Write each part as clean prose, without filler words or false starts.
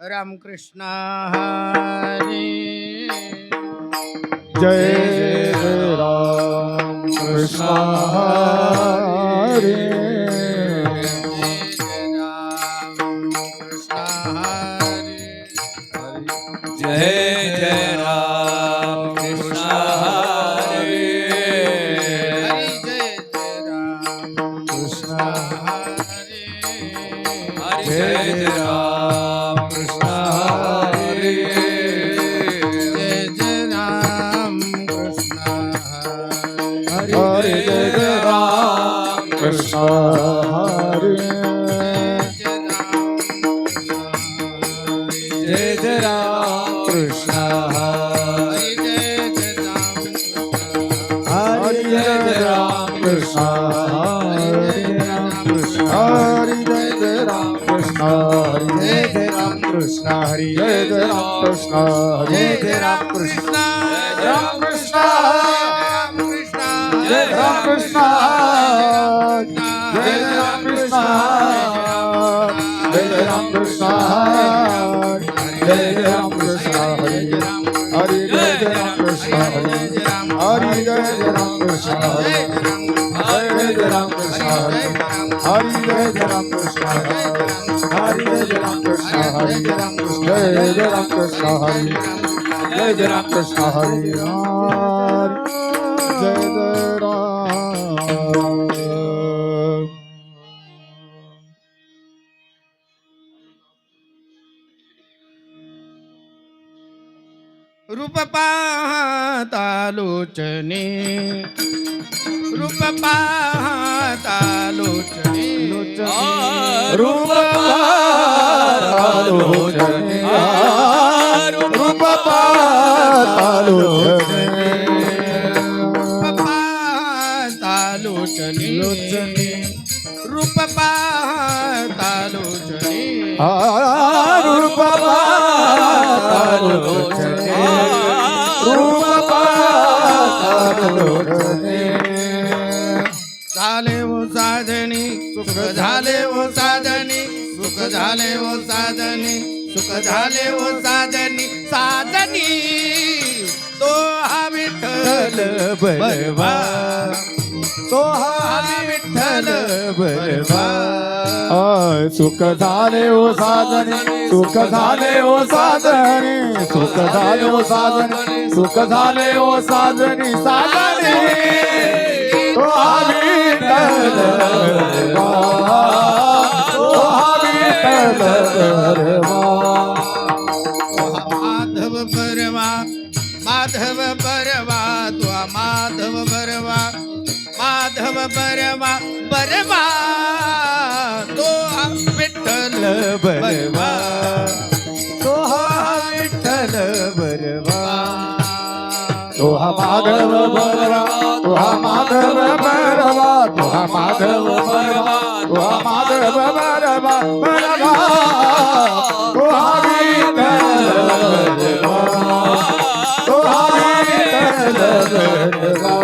रामकृष्ण हरी. जय जय राम कृष्ण हरी. जय जय राम कृष्ण हरी. जय जय राम कृष्ण हरी. जय जय राम कृष्ण हरी. जय जय राम कृष्ण हरी. हरे जय जय राम कृष्ण हरी. जय जय राम कृष्ण हरी. हरे जय जय राम कृष्ण हरे. हरे जय जय राम कृष्ण हरे. जय जय राम कृष्ण हरे. जय जय राम कृष्ण हरे. जय जय राम कृष्ण राम कृष्ण जय राम कृष्ण जय राम कृष्ण जय राम कृष्ण जय राम कृष्ण हरे. हरे जय राम कृष्ण हरे. हरे जय राम कृष्ण हरे. जय राम कृष्ण हरे. हरे जय राम कृष्ण हरे. हरे जय राम कृष्ण हरे. जय राम कृष्ण हरे. जय राम कृष्ण हरे. जय जय राम. रूप पाहता लोचने. रूप पाहता लोचने. रूप लोचने. रूप लोचने. पाहता लोचने. रूप पाहता लोचने. रूप लोचने. रूप लोचने. झाले वो साधनी सुख झाले वो साधनी. सुख झाले वो साधनी. सुख झाले वो साधनी. साधनी तो हा विठ्ठल बलवा. तो हा विठ्ठल बलवा. सुख झाले ओ साधने. सुख झाले ओ साधने. सुख झाले ओ साधने. सुख झाले ओ साधने. साधने तो विठ्ठल बलवा. तो विठ्ठल बलवा. माधव परवा. माधव परवा. तो माधव परवा. माधव परवा. परवा तो विठ्ठल बलवा. तो विठ्ठल बलवा. तो माधव बलवा. तो माधव बलवा. तो माधव बलवा. तो माधव बलवा. बलवा तो विठ्ठल बलवा. तो विठ्ठल बलवा.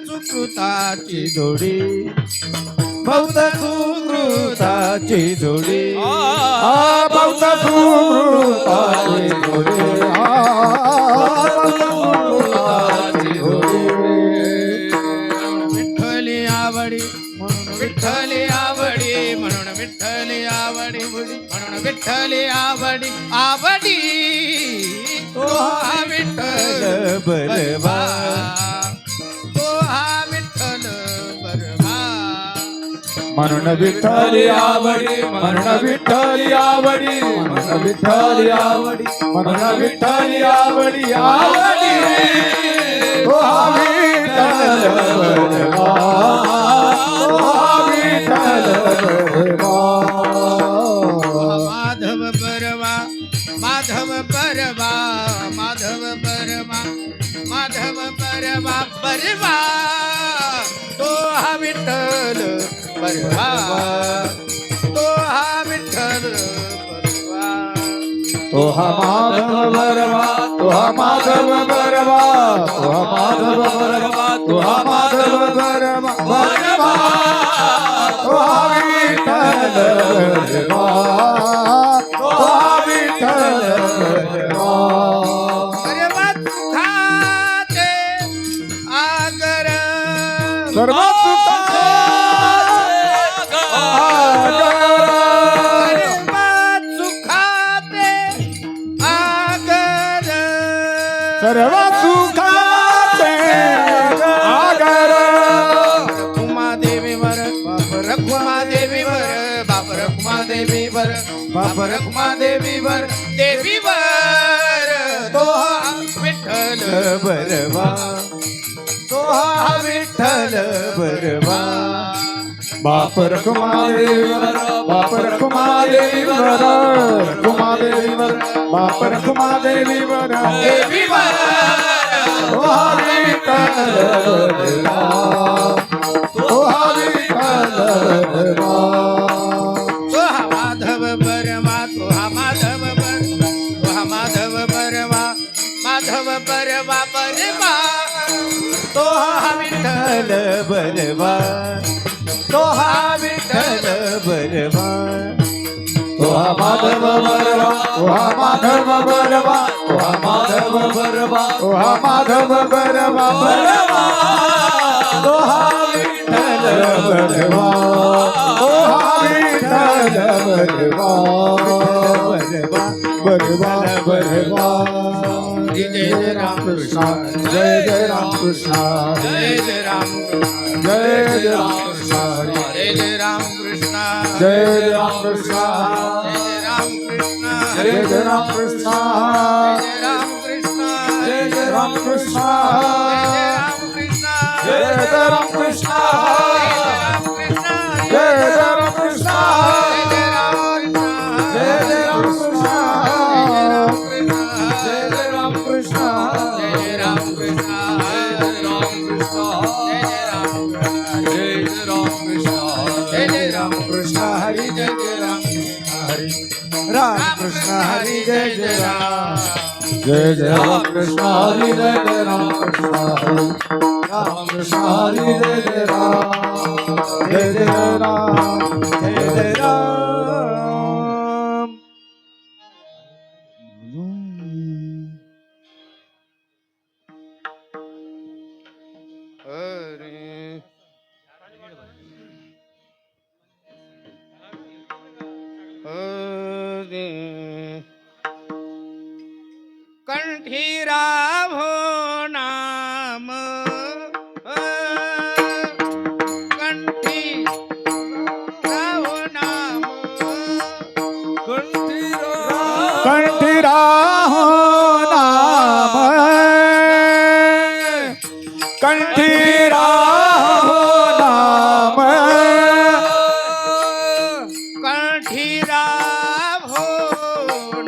सुकृताची जोडी. बहुत सुकृताची जोडी. बहुत सुकृताची जोडी. सुकृताची जोडी. विठ्ठली आवडी म्हणून विठ्ठली आवडी. म्हणून विठ्ठली आवडी. म्हणून विठ्ठली आवडी. आवडी तो हा विठ्ठल बलवा. तो हा विठ्ठल बलवा. म्हणून विठ्ठली आवडी. म्हणून विठ्ठली आवडी. म्हणून विठ्ठली आवडी. म्हणून विठ्ठली आवडी. आवडी तो विठ्ठल बलवा. तो विठ्ठल बलवा. माधव परवा. माधव परवा. माधव परवा. माधव परवा. परवा तो हा विठ्ठल बलवा. तो हा विठ्ठल बलवा. तो माधव बलवा. तो माधव बलवा. तो माधव बलवा. तो माधव बलवा. बलवा तो विठ्ठल बलवा. देवीवर बाप रखुमा देवीवर देवीवर तो हा विठ्ठल बरवा तो हा विठ्ठल बरवा बाप रखुमा देवीवर बाप रखुमा देवीवर रखुमा देवीवर बाप रखुमा देवीवर देवीवर तो हा विठ्ठल बरवा तो हा विठ्ठल बरवा तो हा माधव बरवा तो हा माधव बर तो हा माधव बरवा माधव बरवा बरवा तो हा विठ्ठल बरवा तो हा विठ्ठल बरवा तो हा माधव बरवा तो हा माधव बरवा तो हा माधव बरवा तो हा माधव बरवा बरवा तो हा विठ्ठल बरवा तो हा विठ्ठल बरवा बरवा बरवा जय जय राम कृष्ण जय जय राम कृष्ण जय जय राम जय जय राम कृष्ण जय जय राम कृष्ण जय राम कृष्ण जय जय राम कृष्ण जय राम कृष्ण जय राम कृष्ण जय राम कृष्ण जय जय राम कृष्ण जय राम कृष्ण जय राम कृष्ण जय राम कृष्ण जय राम कृष्ण जय जय राम कृष्ण हरी जय जय राम हरी राम कृष्ण हरी जय जय राम जय जय राम कृष्ण हरी जय जय राम कृष्ण हरी राम कृष्ण हरी जय जय राम जय जय राम जय जय राम हरे हरे कंठी राभो नाम कंठी राभो नाम कंठी राहो नाम कंठी राहो नाम कंठी राभो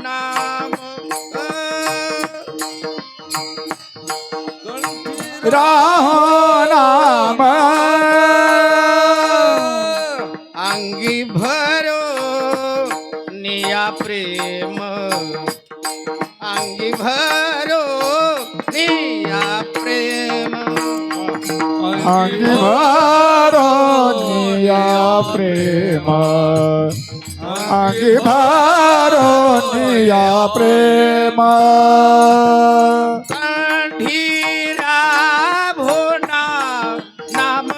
नाम राहो नाम अंगी भरो निया प्रेम अंगी भरो निया प्रेम अंगी भरो निया प्रेम अंगी भरो निया प्रेम कंठी राभो नाम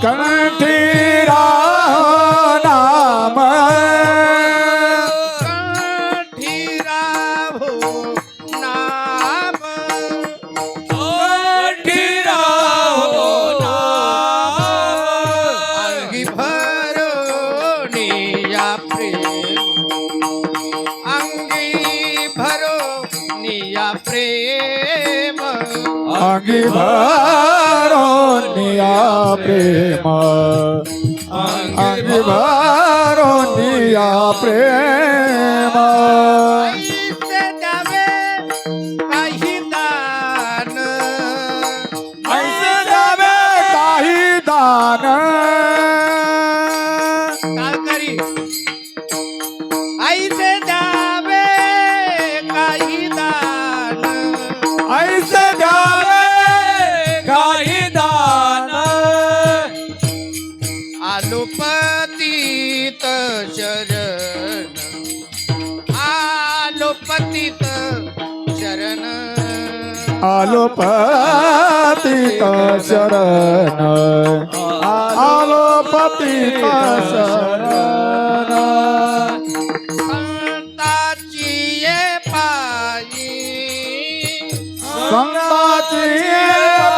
कंठी राहो नाम कंठी राभो नाम अंगी भरो निया प्रेम अंगी भरो निया प्रेम अंगी भरो निया प्रेम अंगी भरो निया प्रेम ऐसे जावे काही दान ऐसे जावे काही दान काय करी ऐसे जावे काही दान ऐसे जावे काही दान आलो पतित शरण आलो पतित शरण आलो पतित शरण आलो पतित शरण संताची ये पायी संताची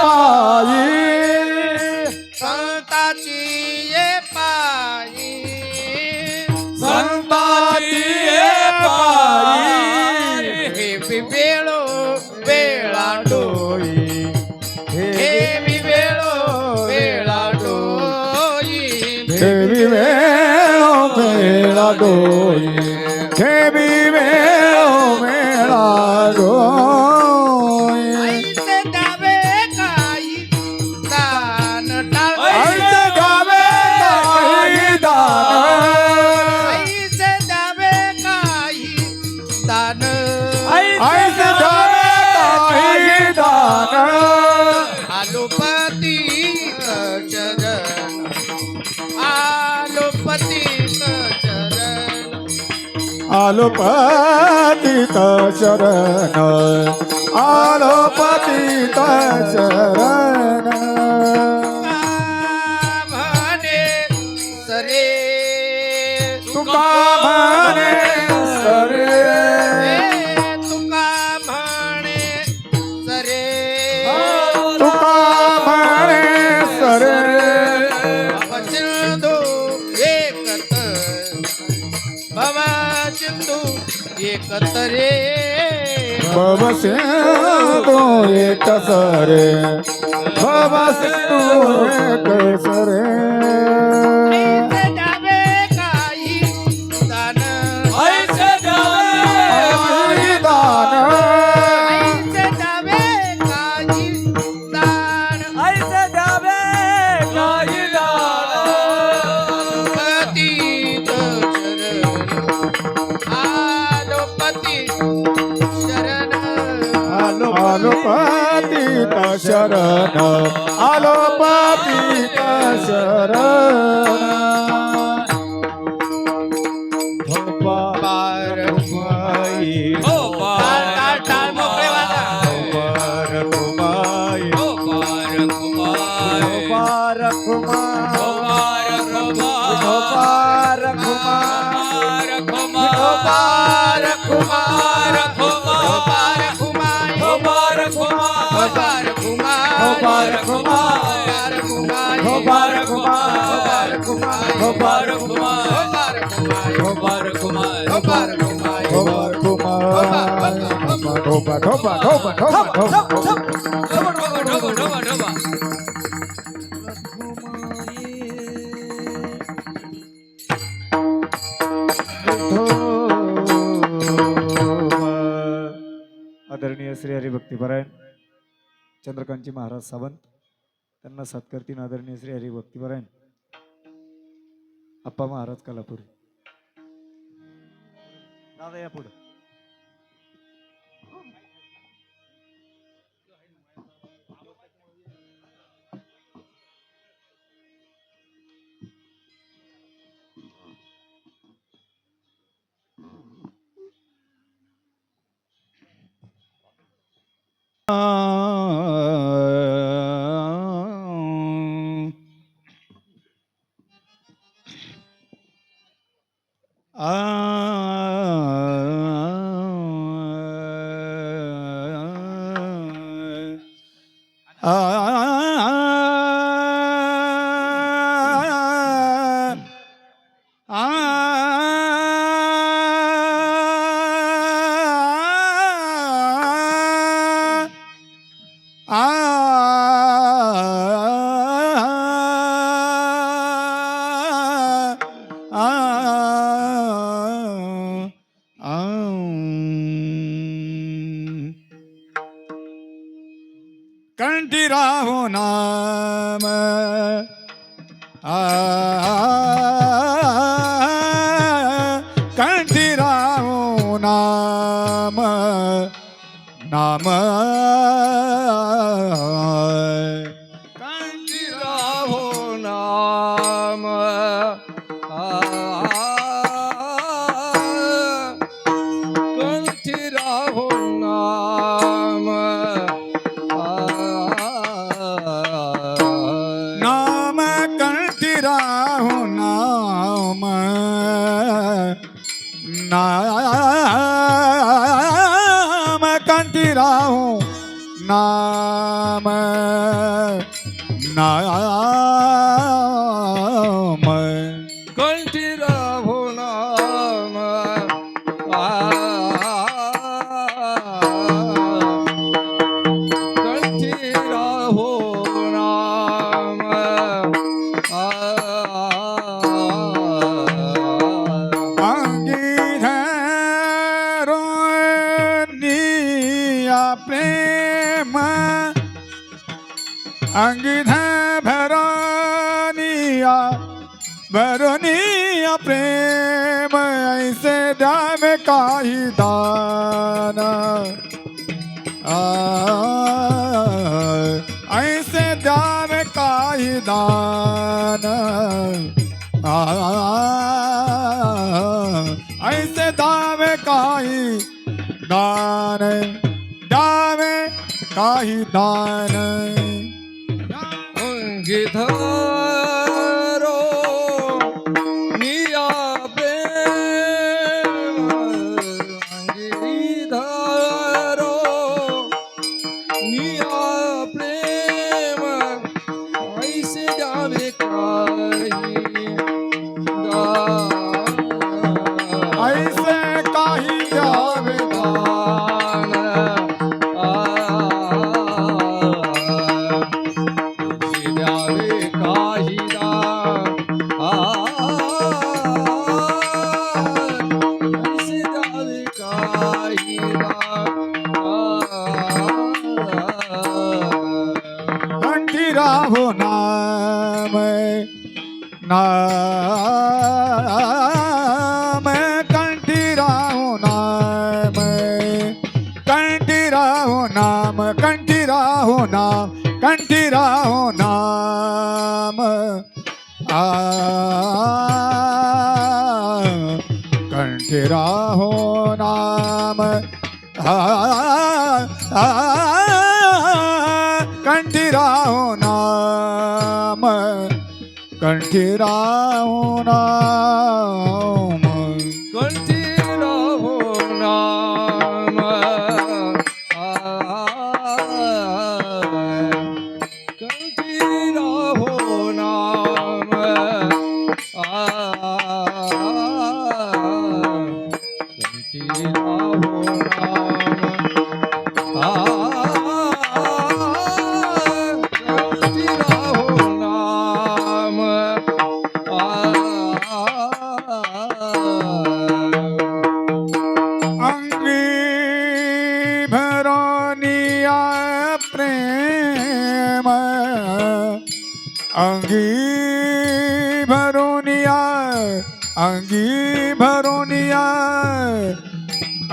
पायी संताची ये पायी मेळा डोई ठेवी मेळो मेळा डोई ऐसे द्यावे काही दान टाळे ऐसे द्यावे काही दान ऐसे द्यावे काही दान ऐसे द्यावे काही दान आलोपती चरण आलोपती चरण आलोपतित शरण आलोपतित शरण म्हणे सरे तुका म्हणे सरे तुका म्हणे सरे तुका म्हणे सरे सिंधू एकत बाबा सिंधू एकत रे भव सिंधू एक सरे भव सिंधू एक सरे ऐसे द्यावे काही दान ऐसे द्यावे दान ऐसे द्यावे काही दान ऐसे द्यावे काही दान पतित शरण आलोपती शरण आलोपतित शरण पार कुमाई टाळ टाळ मोकळे वाजा पार कुमाई पार कुमार पार कुमाई पार पार कुमाई पार कुमार पार कुमार पार कुमार पार कुमार पार कुमार पार कुमार पार कुमार पार कुमार पार कुमार पार कुमार ठोपा ठोपा ठोपा ठोपा ठोपा आदरणीय श्री हरिभक्तीपरायण चंद्रकांतजी महाराज सावंत त्यांना सत्कारतीन आदरणीय श्री हरिभक्तीपरायण अप्पा महाराज कलापुरी दादा या पुढे कंठी राहो नाम कंठी राहो नाम नाम कंठी राहो नाम कंठी राहो नाम नाम कंठी राहो नाम नाम कंठी राहो नाम नाम कंठी राहो नाम कंठी राहो नाम अंगी भरनिया भरनिया प्रेम ऐसे दाम काही दान ऐसे दाम काही दान ऐसे दाम काही दान दाम काही दान अंगिधारो निया प्रेम अंगिधारो निया प्रेम ऐसे जावे काही ऐसे काही द्यावे दान ऐसे द्यावे काही दान ऐसे द्यावे काही दान कंठी राहो नाम नाम कंठी राहो नाम कंठी राहो नाम कंठी राहो नाम कंठी राहो नाम कंठी राहो नाम कंठी राहो नाम कंठी राहो नाम कंठी राहो नाम कंठी राहो नाम कंठी राहो कंठी राहो नाम अंगी भरोनिया प्रेम अंगी भरोनिया अंगी भरोनिया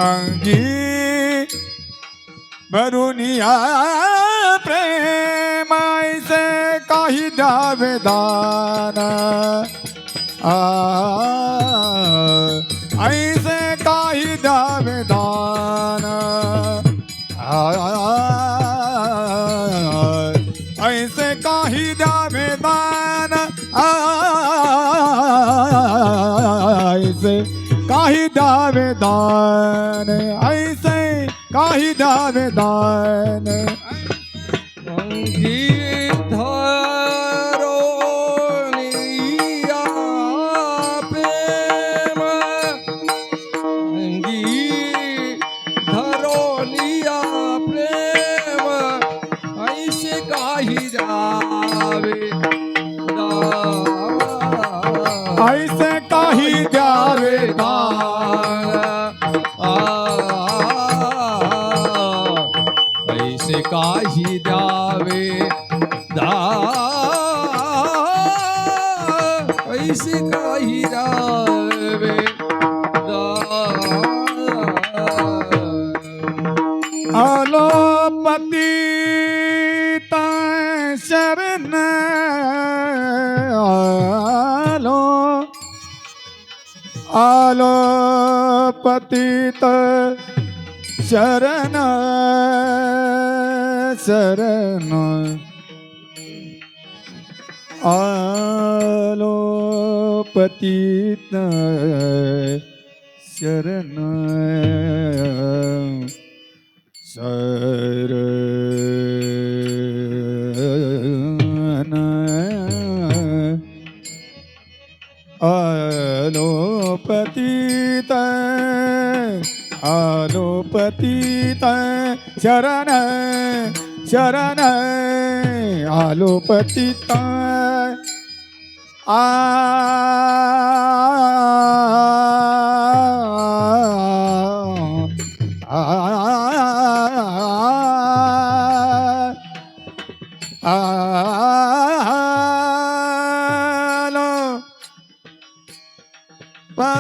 अंगी भरोनिया प्रेम ऐसे काही द्यावे दान ऐसे काही द्यावे दान ऐसे काही द्यावे दान ऐसे काही द्यावे दान ऐसे काही द्यावे दान अंगिधारो निया प्रेम अंगिधारो निया प्रेम ऐसे काही जावे ऐसे काही द्यावे दान ऐसे काही द्यावे ऐसे काही द्यावे आलो पतित शरण आलो पतित शरण शरण आलो पतित शरण शरण आलो पतित शरण शरण आलो पतित आ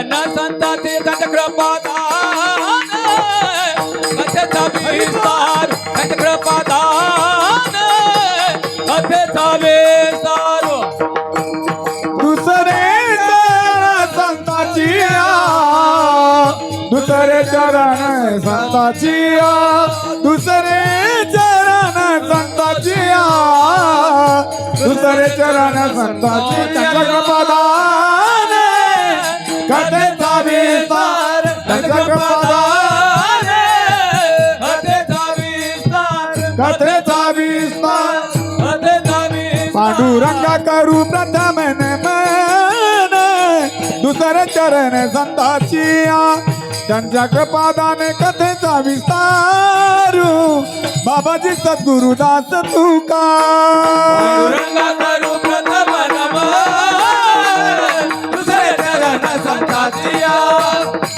चरण संतांचे सत्कृपादान कथेचा विस्तार सत्कृपादान कथेचा विस्तार दुसरे चरण संताची दुसरे चरण संताची दुसरे चरण संताची दुसरे चरण संताची चक्रपदान कथेचा विस्तार चक्रपदान कथेचा विस्तार कथेचा विस्तार कथेचा विस्तार पांडुरंगा करू प्रथम नमन दुसरे चरण संताची त्यांच्या कृपादाने कथेचा विस्तारू बाबाजी सद्गुरुदास तुका पांडुरंगा करू प्रथम नमन दुसरे चरण संताची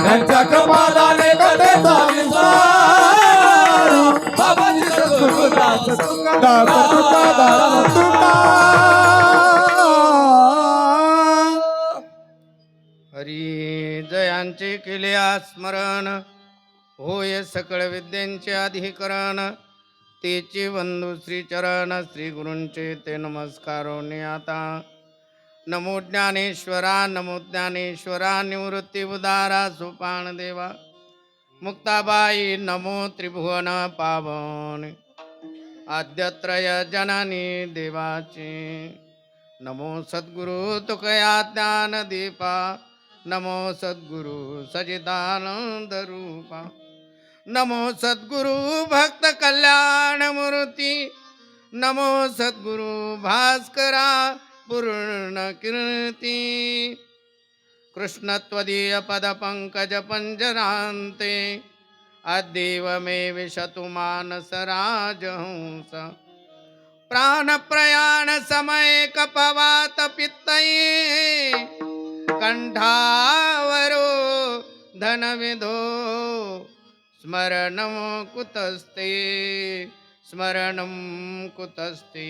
त्यांच्या कृपादाने कथेचा विस्तारू बाबाजी सद्गुरुदास तुका दास तुका दास तुका हरी जयांचे केले स्मरण होय सकळ विद्यांचे अधिकरण तेचे बंधू श्रीचरण श्री गुरूंचे ते नमस्कारोने आता नमो ज्ञानेश्वरा नमो ज्ञानेश्वरा निवृत्ती उदारा सोपान देवा मुक्ताबाई नमो त्रिभुवन पावन आद्यत्रय जननी देवाचे नमो सद्गुरु तुकया ज्ञान दीपा नमो सद्गुरु सचिदानंद रूपा नमो सद्गुरु भक्त कल्याण मूर्ती नमो सद्गुरु भास्करा पूर्ण कीर्ती कृष्णत्वदीय पद पंकज पंजरांते अद्यैव मे विशतु मानस राजहंस प्राण प्रयाण समय कपवात पित्तये कंठावरो धनविधो स्मरणं कुतस्ते स्मरणं कुतस्ते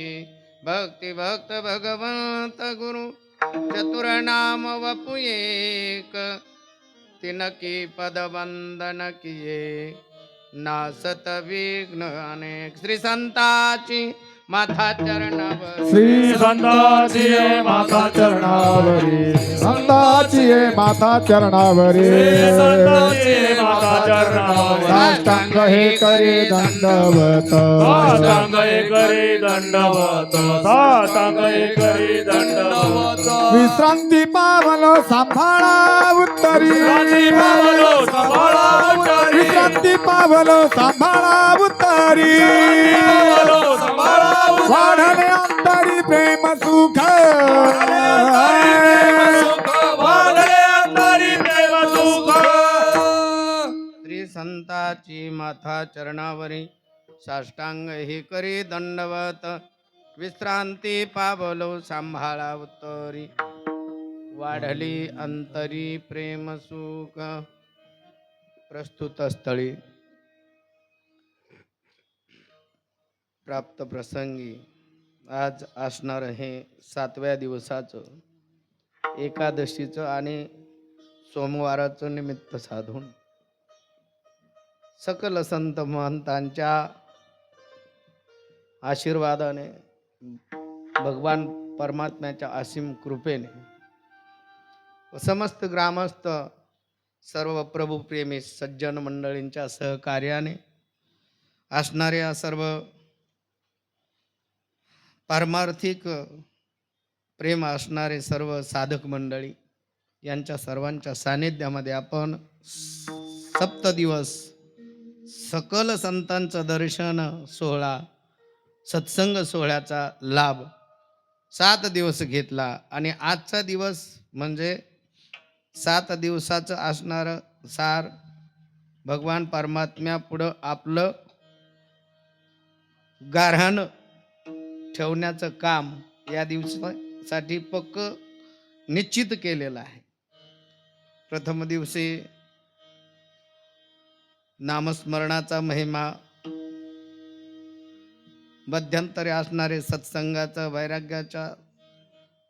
भक्ति भक्त भगवंत गुरु चतुर्नाम वपु एक तिनकी पद वंदन किए नासत विघ्न अनेक श्री संताची माथा चरणावर श्री संताची माता चरणावरी संताची माता चरणावरी साष्टांग हे करे दंडवत साष्टांग हे करे दंडवत साष्टांग हे करे दंडवत विश्रांती पावलो सांभाळा उत्तरी पावलो सांभाळा उत्तरी विश्रांती पावलो सांभाळा उत्तरी पावलो सांभाळा वाढले अंतरी प्रेम सुख वाढले अंतरी प्रेम सुख श्री संताची माथा चरणावरी साष्टांग ही करी दंडवत विश्रांती पावलो सांभाळा उत्तरी वाढली अंतरी प्रेम सुख प्रस्तुत स्थळी प्राप्त प्रसंगी आज असणार हे 7व्या दिवसाचं एकादशीचं आणि सोमवाराचं निमित्त साधून सकल संत महंतांच्या आशीर्वादाने भगवान परमात्म्याच्या असीम कृपेने व समस्त ग्रामस्थ सर्व प्रभुप्रेमी सज्जन मंडळींच्या सहकार्याने असणाऱ्या सर्व पारमार्थिक प्रेम असणारे सर्व साधक मंडळी यांच्या सर्वांच्या सानिध्यामध्ये आपण 7 दिवस सकल संतांचं दर्शन सोहळा सत्संग सोहळ्याचा लाभ 7 दिवस घेतला आणि आजचा दिवस म्हणजे 7 दिवसाचं असणारं सार भगवान परमात्म्या पुढं आपलं गारहाण ठेवण्याचं काम या दिवसासाठी पक्क निश्चित केलेलं आहे. प्रथम दिवशी नामस्मरणाचा महिमा, मध्यंतरी असणारे सत्संगाचं वैराग्याच्या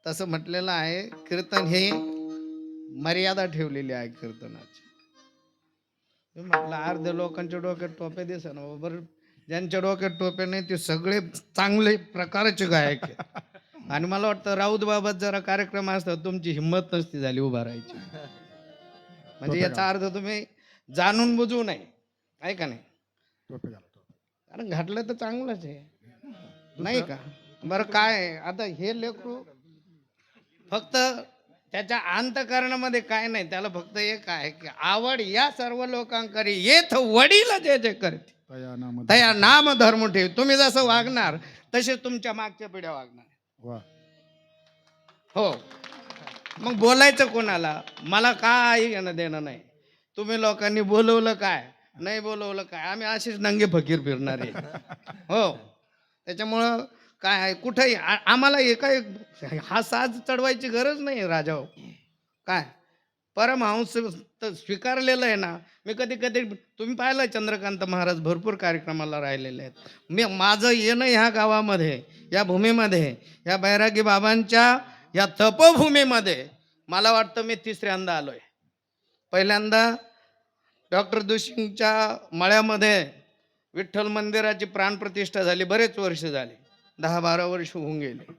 तसं म्हटलेलं आहे. कीर्तन हे मर्यादा ठेवलेली आहे कीर्तनाची. मी म्हटलं अर्ध्या लोकांच्या डोक्यात टोप्या दिसा ना बरं, ज्यांच्या डोक्यात टोप्या नाही ते सगळे चांगले प्रकारचे गायक आहेत. आणि मला वाटतं राऊत बाबात जरा कार्यक्रम असतात तुमची हिंमत नसती झाली उभा राहायची. म्हणजे याचा अर्थ तुम्ही जाणून बुजू नये, आहे का नाही? टोपे घाला, टोपे. कारण घातलं तर चांगलंच आहे, नाही का? बरं काय आहे, आता हे लेकरू फक्त त्याच्या अंतकरणामध्ये काय नाही, त्याला फक्त एक आहे की आवड या सर्व लोकांकडे येथ वडील जे जे करते तया नाम तया नाम धर्म ठेव. तुम्ही जसं वागणार तसे तुमच्या मागच्या पिढ्या वागणार. वा. हो, मग बोलायचं कोणाला? मला काही घेणं देणं नाही. तुम्ही लोकांनी बोलवलं काय नाही बोलवलं काय, आम्ही असेच नंगे फकीर फिरणारे. हो, त्याच्यामुळं काय आहे कुठंही आम्हाला एका हा साज चढवायची गरज नाही राजा. काय परमहंस स्वीकारलेलं आहे ना. मी कधी कधी तुम्ही पाहिलं चंद्रकांत महाराज भरपूर कार्यक्रमाला राहिलेले आहेत. मी माझं येणं ह्या गावामध्ये, या भूमीमध्ये, या बैरागी बाबांच्या या तपभूमीमध्ये मला वाटतं मी तिसऱ्यांदा आलोय. पहिल्यांदा डॉक्टर दुशिंगच्या मळ्यामध्ये विठ्ठल मंदिराची प्राणप्रतिष्ठा झाली, बरेच वर्ष झाले, 10-12 वर्ष होऊन गेले.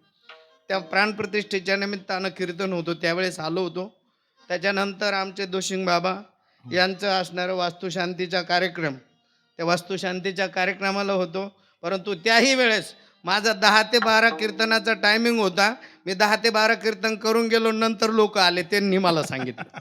त्या प्राणप्रतिष्ठेच्या निमित्तानं कीर्तन होतो, त्यावेळेस आलो होतो. त्याच्यानंतर आमचे दोशिंग बाबा यांचं असणारं वास्तुशांतीचा कार्यक्रम, त्या वास्तुशांतीच्या कार्यक्रमाला होतो. परंतु त्याही वेळेस माझा 10 ते 12 कीर्तनाचा टायमिंग होता. मी 10 ते 12 कीर्तन करून गेलो. नंतर लोक आले, त्यांनी मला सांगितलं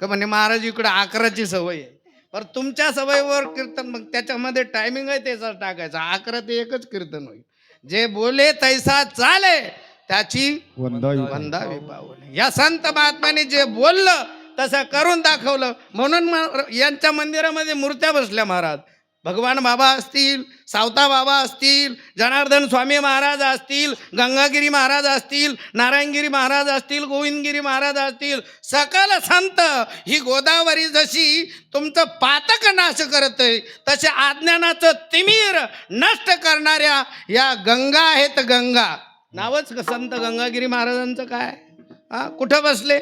का म्हणे महाराज इकडं 11ची सवय आहे. पर तुमच्या सवयीवर कीर्तन, मग त्याच्यामध्ये टायमिंग आहे त्याचा टाकायचा. 11 ते 1च कीर्तन होईल. जे बोले तैसा चाले त्याची वंदावी पावले. या संत महात्म्याने जे बोललं तसं करून दाखवलं. म्हणून यांच्या मंदिरामध्ये मूर्त्या बसल्या. महाराज भगवान बाबा असतील, सावता बाबा असतील, जनार्दन स्वामी महाराज असतील, गंगागिरी महाराज असतील, नारायणगिरी महाराज असतील, गोविंदगिरी महाराज असतील, सकल संत ही गोदावरी जशी तुमचं पातक नाश करते तसे अज्ञानाचं तिमीर नष्ट करणाऱ्या या गंगा आहेत. गंगा नावच संत गंगागिरी महाराजांचं काय, कुठं बसले?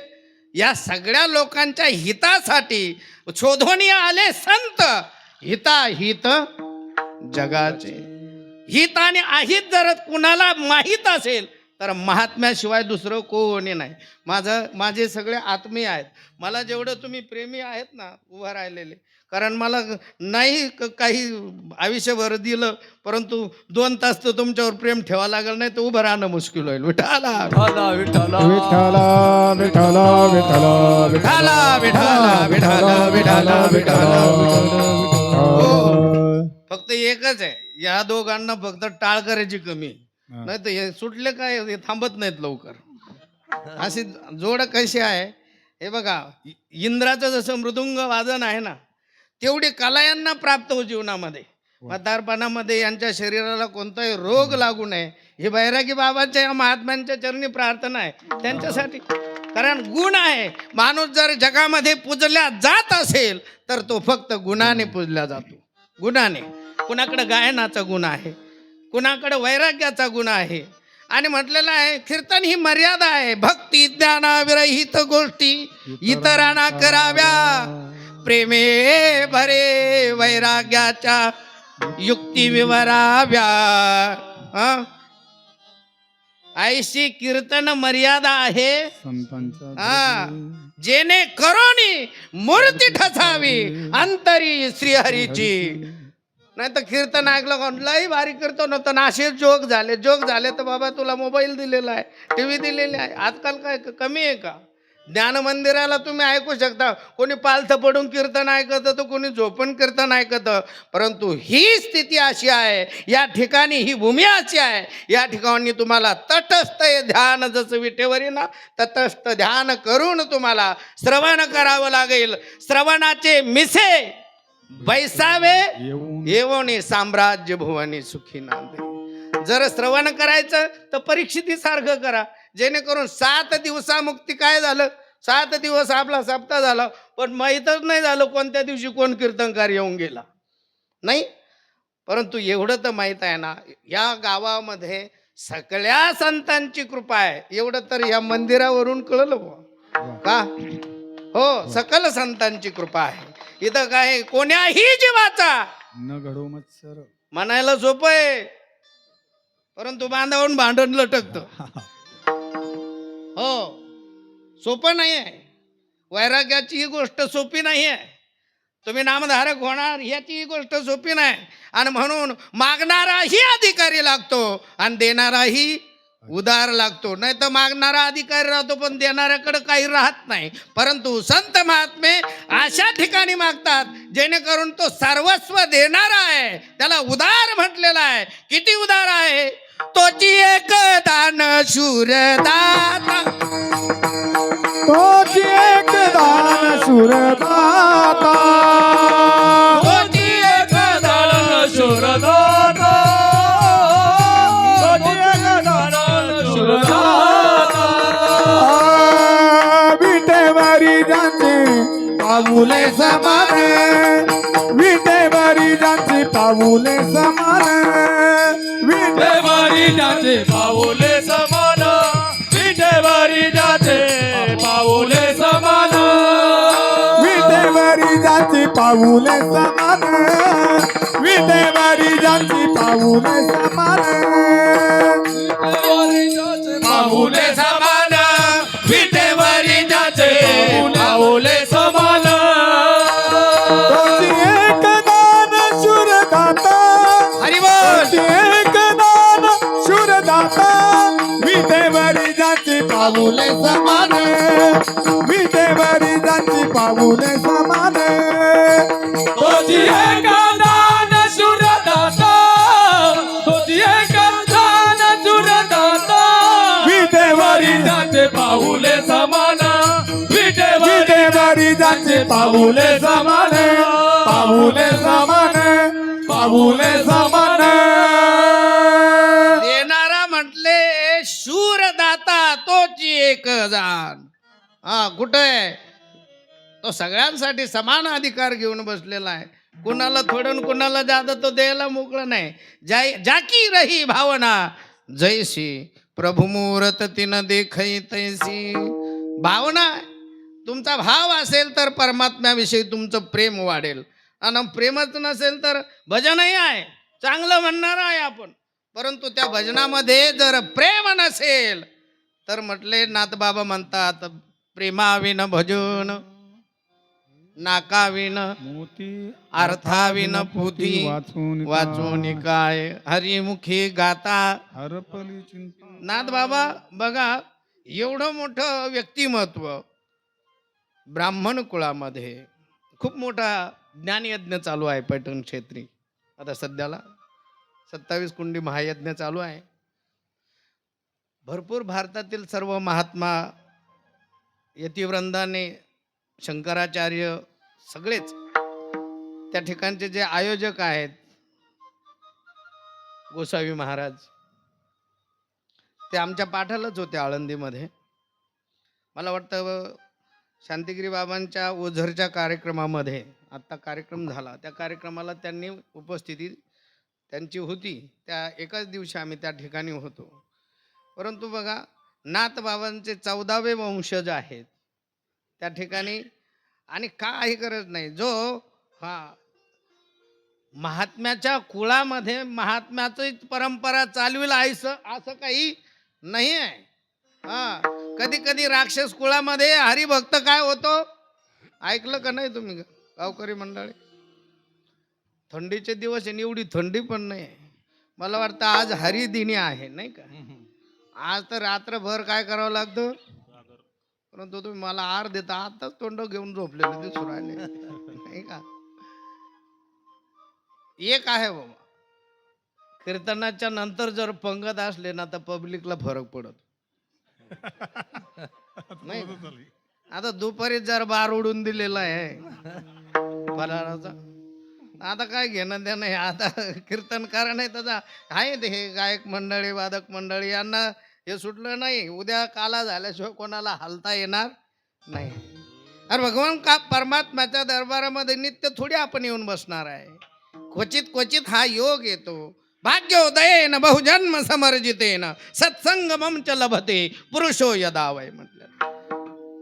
या सगळ्या लोकांच्या हितासाठी शोधून आले संत. हिताहित जगाचे हित आणि अहित जर कुणाला माहीत असेल तर महात्म्याशिवाय दुसरं कोणी नाही. माझे सगळे आत्मीय आहेत. मला जेवढं तुम्ही प्रेमी आहेत ना उभं राहिलेले, कारण मला नाही काही आयुष्यभर दिलं, परंतु 2 तास तर तुमच्यावर प्रेम ठेवा लागलं, नाही तर उभं राहणं मुश्किल होईल. विठाला विठ्ठला विठ्ठला विठ्ठला विठ्ठला विठ्ठला विठाला विठाला विठाला विठाला विठाला. फक्त एकच आहे, या दोघांना फक्त टाळ करायची कमी, नाही तर हे सुटले काय, हे थांबत नाहीत लवकर. अशी जोड कशी आहे हे बघा. इंद्राचं जसं मृदुंग वादन आहे ना, तेवढी कला यांना प्राप्त हो जीवनामध्ये. म्हातारपणामध्ये यांच्या शरीराला कोणताही रोग लागू नये ही बैरागी बाबांच्या या महात्म्यांच्या चरणी प्रार्थना आहे त्यांच्यासाठी. कारण गुण आहे. माणूस जर जगामध्ये पूजल्या जात असेल तर तो फक्त गुणाने पूजला जातो. गुणाने. कुणाकडे गायनाचा गुण आहे, कुणाकडे वैराग्याचा गुण आहे. आणि म्हटलेलं आहे कीर्तन ही मर्यादा आहे. भक्ती ज्ञानाविरहित गोष्टी इतरांना कराव्या, प्रेमे भरे वैराग्याच्या युक्ती विवराव्या. ऐशी कीर्तन मर्यादा आहे जेणे करोनी मूर्ती ठसावी अंतरी श्रीहरीची. नाही तर कीर्तन ऐकलं कोणलाही भारी कीर्तन होतं ना, असे जोक झाले तर बाबा तुला मोबाईल दिलेला आहे, टीव्ही दिलेली आहे. आजकाल काय कमी आहे का? ज्ञान मंदिराला तुम्ही ऐकू शकता. कोणी पालथं पडून कीर्तन ऐकतं तर कोणी झोपून कीर्तन ऐकतं. परंतु ही स्थिती अशी आहे, या ठिकाणी ही भूमी अशी आहे, या ठिकाणी तुम्हाला तटस्थ ध्यान, जसं विटेवरी ना तटस्थ ध्यान करून तुम्हाला श्रवण करावं लागेल. श्रवणाचे मिसे बैसावे येवोनी साम्राज्य भुवनी सुखी नांदे. जर श्रवण करायचं तर परीक्षितीसारखं करा, जेणेकरून 7 दिवसामुक्ती. काय झालं, 7 दिवस आपला सप्ताह झाला, पण माहीतच नाही झालं कोणत्या दिवशी कोण कीर्तनकार येऊन गेला नाही. परंतु एवढं तर माहीत आहे ना, या गावामध्ये सगळ्या संतांची कृपा आहे. एवढं तर या मंदिरावरून कळलं का. हो, सकल संतांची कृपा आहे. इथं काय कोण्याही जीवाचा न घडो मत्सर. म्हणायला सोपं आहे, परंतु बांधावून भांडण लटकत. हो, सोपं नाही आहे. वैराग्याची ही गोष्ट सोपी नाही आहे. तुम्ही नामधारक होणार याची ही गोष्ट सोपी नाही. आणि म्हणून मागणाराही अधिकारी लागतो आणि देणाराही उदार लागतो. नाही तर मागणारा अधिकारी राहतो पण देणाऱ्याकडे काही राहत नाही. परंतु संत महात्मे अशा ठिकाणी मागतात जेणेकरून तो सर्वस्व देणारा आहे. त्याला उदार म्हटलेला आहे. किती उदार आहे? तोची एक दान शूरदाता, तोची एक दान सुरदाता, तोची एक दान शूरदाता, तोची एक दान शूरदाता. विटेवरी जाते पाऊले समान, विटेवरी जाते पाऊले समान, विठेवरी जाते पाऊले समान, विठेवरी जाते पाऊले समान, विटेवरी जाते पाऊले समान, विटेवरी जाते पाऊले समान, पाऊले समान, विठेवरी जाते पाऊले समान. तोची एक दान शूरदाता, हरिबोल. तोची एक दान शूरदाता, विटेवरी जाते पाऊले समान, विटेवरी जाते पाऊले समान, तोची एक दान शूरदाता, तोची एक दान शूरदाता, विटेवरी जाते पाऊले समान, विठेवरी विटेवरी जाते पाऊले समान, पाऊले समान, पाऊले समान. देणारा म्हटले शूरदाता, तोची एक जाण. हा, कुठे आहे तो? सगळ्यांसाठी समान अधिकार घेऊन बसलेला आहे. कुणाला थोडं कुणाला जादा तो द्यायला मोकळं नाही. जाकी रही भावना जैसी, प्रभु मूरत तिन देखई तैसी. भावना आहे. तुमचा भाव असेल तर परमात्म्याविषयी तुमचं प्रेम वाढेल. आणि प्रेमच नसेल तर भजनही आहे, चांगलं म्हणणार आहे आपण, परंतु त्या भजनामध्ये जर प्रेम नसेल तर म्हटले नाथबाबा म्हणतात, प्रेमाविन भजन नाकाविन मोती अर्थाविन पोथी वाचून काय हरिमुखी गाता. हरपली चिंता. नाथबाबा बघा, एवढं मोठं व्यक्तिमत्व ब्राह्मण कुळामध्ये, खूप मोठा ज्ञानयज्ञ चालू आहे पैठण क्षेत्री. आता सध्याला 27 कुंडी महायज्ञ चालू आहे. भरपूर भारतातील सर्व महात्मा यतिवृंदाने, शंकराचार्य सगळेच त्या ठिकाणचे जे आयोजक आहेत, गोसावी महाराज, ते आमच्या पाठालाच होते आळंदीमध्ये. मला वाटतं शांतिगिरी बाबांच्या ओझरच्या कार्यक्रमामध्ये आत्ता कार्यक्रम झाला, त्या कार्यक्रमाला त्यांनी उपस्थिती त्यांची होती. त्या एकाच दिवशी आम्ही त्या ठिकाणी होतो. परंतु बघा, नाथ बाबांचे 14वे वंशज आहेत त्या ठिकाणी. आणि काही गरज नाही, जो महात्म्याच्या कुळामध्ये महात्म्याची परंपरा चालविल असं काही नाही आहे. कधी कधी राक्षस कुळामध्ये हरिभक्त काय होतो ऐकलं का नाही तुम्ही गावकरी मंडळी? थंडीचे दिवस आहे, एवढी थंडी पण नाही. मला वाटतं आज हरिदिनी आहे, नाही का? आज तर रात्रभर काय करावं लागतं, परंतु तुम्ही मला आर देता, आताच तोंड घेऊन झोपलेले दिसू राहिले, नाही का? एक आहे बाबा, कीर्तनाच्या नंतर जर पंगत असले ना तर पब्लिकला फरक पडत नाही. आता दुपारी जर बार उडून दिलेला आहे फराळाचा, आता काय घेणं देणं आहे. आता कीर्तनकार नाही त्याचा आहे ते, हे गायक मंडळी, वादक मंडळी, यांना हे सुटलं नाही. उद्या काला झाल्याशिवाय कोणाला हलता येणार नाही. अरे भगवान का परमात्म्याच्या दरबारामध्ये नित्य थोडी आपण येऊन बसणार आहे. क्वचित क्वचित हा योग येतो. भाग्योदयेन बहुजन्म समर्जितेन सत्संगमम च लभते पुरुषो यदा वै म्हटलं.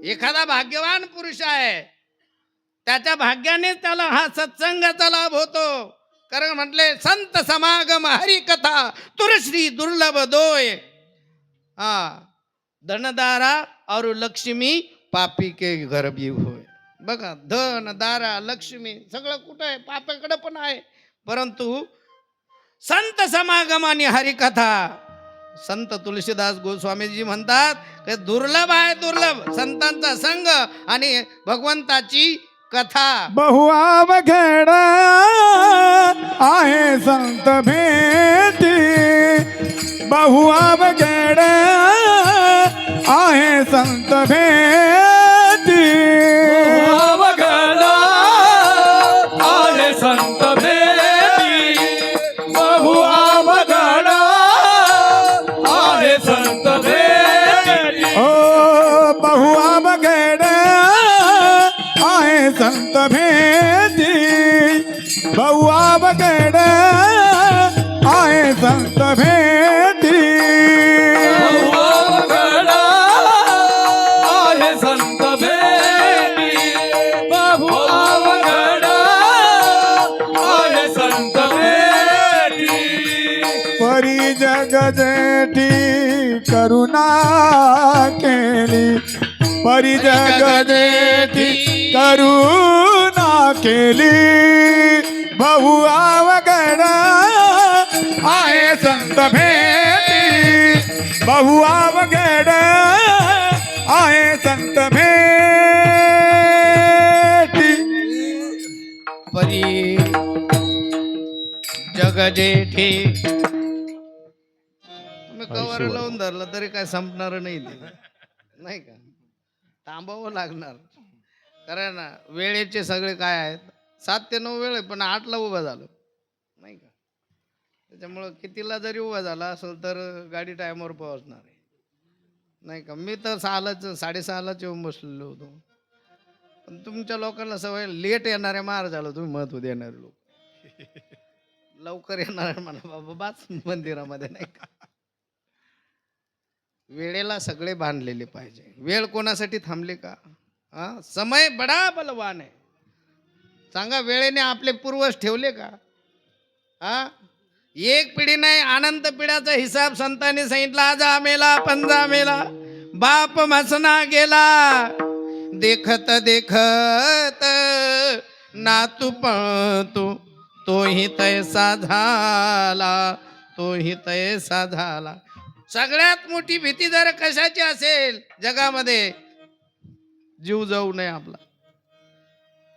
एखादा भाग्यवान पुरुष आहे, त्याच्या भाग्याने त्याला हा सत्संगाचा लाभ होतो. कारण म्हटले संत समागम हरिकथा तुरश्री दुर्लभ दोय. हा, धनदारा और लक्ष्मी पापी के घर भी होय. बघा, धन दारा लक्ष्मी सगळं कुठं आहे? पापाकडे पण आहे. परंतु संत समागम आणि हरिकथा, संत तुलसीदास गोस्वामीजी म्हणतात की दुर्लभ आहे, दुर्लभ संतांचा संग आणि भगवंताची कथा. बहुअवघड आहे संत भेटी, बहुअवघड आहे संत भेटी. अवघड आहे संत भेटी, बहु अवघड आहे संत भेटी. ओ बहुअवघड आहे संत भेटी, बहुअवघड आहे संत भेटी. अवघड आहे संत भेटी, बहु अवघड आहे संत भेटी. परी जग जेठी करुणा केली, परी जग जेठी करुणा केली. बहु अवघड आहे संत भेटी, बहु अवघड आहे संत भेटी. परी जग जेठी. तुम्ही कवर लावून धरलं तरी काय संपणार नाही ते, नाही का? थांबावं लागणार. कारण वेळेचे सगळे काय आहेत, 7 ते 9 वेळ आहे, पण 8ला उभा झालो, नाही का? त्याच्यामुळं कितीला जरी उभा झाला असेल तर गाडी टायमावर पोहोचणार आहे, नाही का? मी तर 6:30लाच येऊन बसलेलो होतो. पण तुमच्या लोकांना सवय लेट येणाऱ्या मार झालं, तुम्ही महत्व देणारे लोक. लवकर येणार म्हणा बाबा बाच मंदिरामध्ये, नाही का? वेळेला सगळे बांधलेले पाहिजे. वेळ कोणासाठी थांबले का? हा, समय बडा बलवान आहे. सांगा, वेळेने आपले पूर्वज ठेवले का? हा, एक पिढी नाही अनंत पिढ्याचा हिसाब संतांनी सांगितला. आजा मेला पंजा मेला, बाप मसना गेला, देखत देखत नातू पळतो, तोही तैसा झाला, तोही तैसा झाला. सगळ्यात मोठी भीती जर कशाची असेल जगामध्ये, जीव जाऊ नये आपला,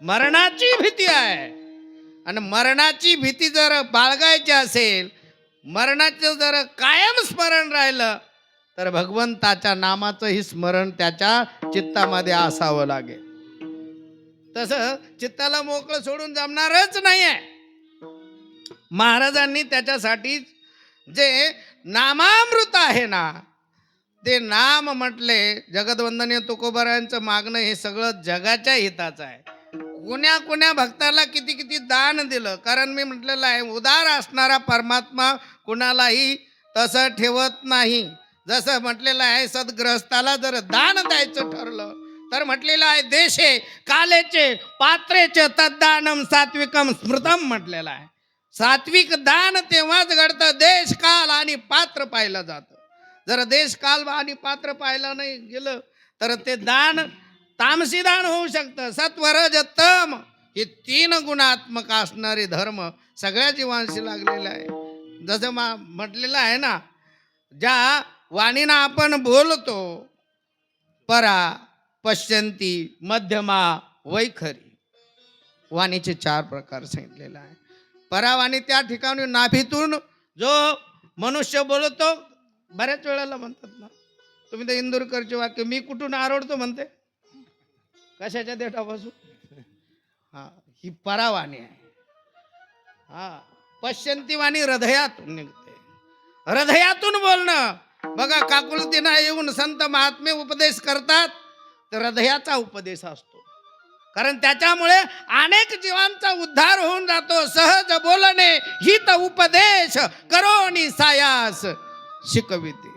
मरणाची भीती आहे. आणि मरणाची भीती जर बाळगायची असेल, मरणाचं जर कायम स्मरण राहिलं, तर भगवंताच्या नामाचंही स्मरण त्याच्या चित्तामध्ये असावं लागेल. तसं चित्ताला मोकळं सोडून जमणारच नाही आहे. महाराजांनी त्याच्यासाठी जे नामामृत आहे ना, ते नाम म्हटले. जगदवंदनीय तुकोबारायांचं मागणं हे सगळं जगाच्या हिताचं आहे. कोण्या कोण्या भक्ताला किती किती दान दिलं. कारण मी म्हटलेलं आहे, उदार असणारा परमात्मा कुणालाही तसं ठेवत नाही. जसं म्हटलेलं आहे, सद्ग्रहस्थाला जर दान द्यायचं ठरलं तर म्हटलेलं आहे, देशे कालेचे पात्रेचे तद्दानम सात्विकम स्मृतम म्हटलेलं आहे. सात्विक दान तेव्हाच घडतं, देश काल आणि पात्र पाहिलं जातं. जर देश काल आणि पात्र पाहिलं नाही गेलं तर ते दान तामसी दान होऊ शकतं. सत्वरज तम हे 3 गुणात्मक असणारे धर्म सगळ्या जीवांशी लागलेले आहे. जसं म्हटलेलं आहे ना, ज्या वाणीनं आपण बोलतो, परा पश्यंती मध्यमा वैखरी, वाणीचे 4 प्रकार सांगितलेले आहे. परावाणी त्या ठिकाणी नाभीतून जो मनुष्य बोलतो, बऱ्याच वेळेला म्हणतात ना तुम्ही, ते इंदुरकरचे वाक्य, मी कुठून आरोडतो म्हणते, कशाच्या देठापासून. हा, ही परावाणी आहे. हा, पश्यंती वाणी हृदयातून निघते, हृदयातून बोलणं. बघा, काकुलतीनं येऊन संत महात्मे उपदेश करतात, तर हृदयाचा उपदेश असतो. कारण त्याच्यामुळे अनेक जीवांचा उद्धार होऊन जातो. सहज बोलणे हित उपदेश करोनी सायास शिकविते.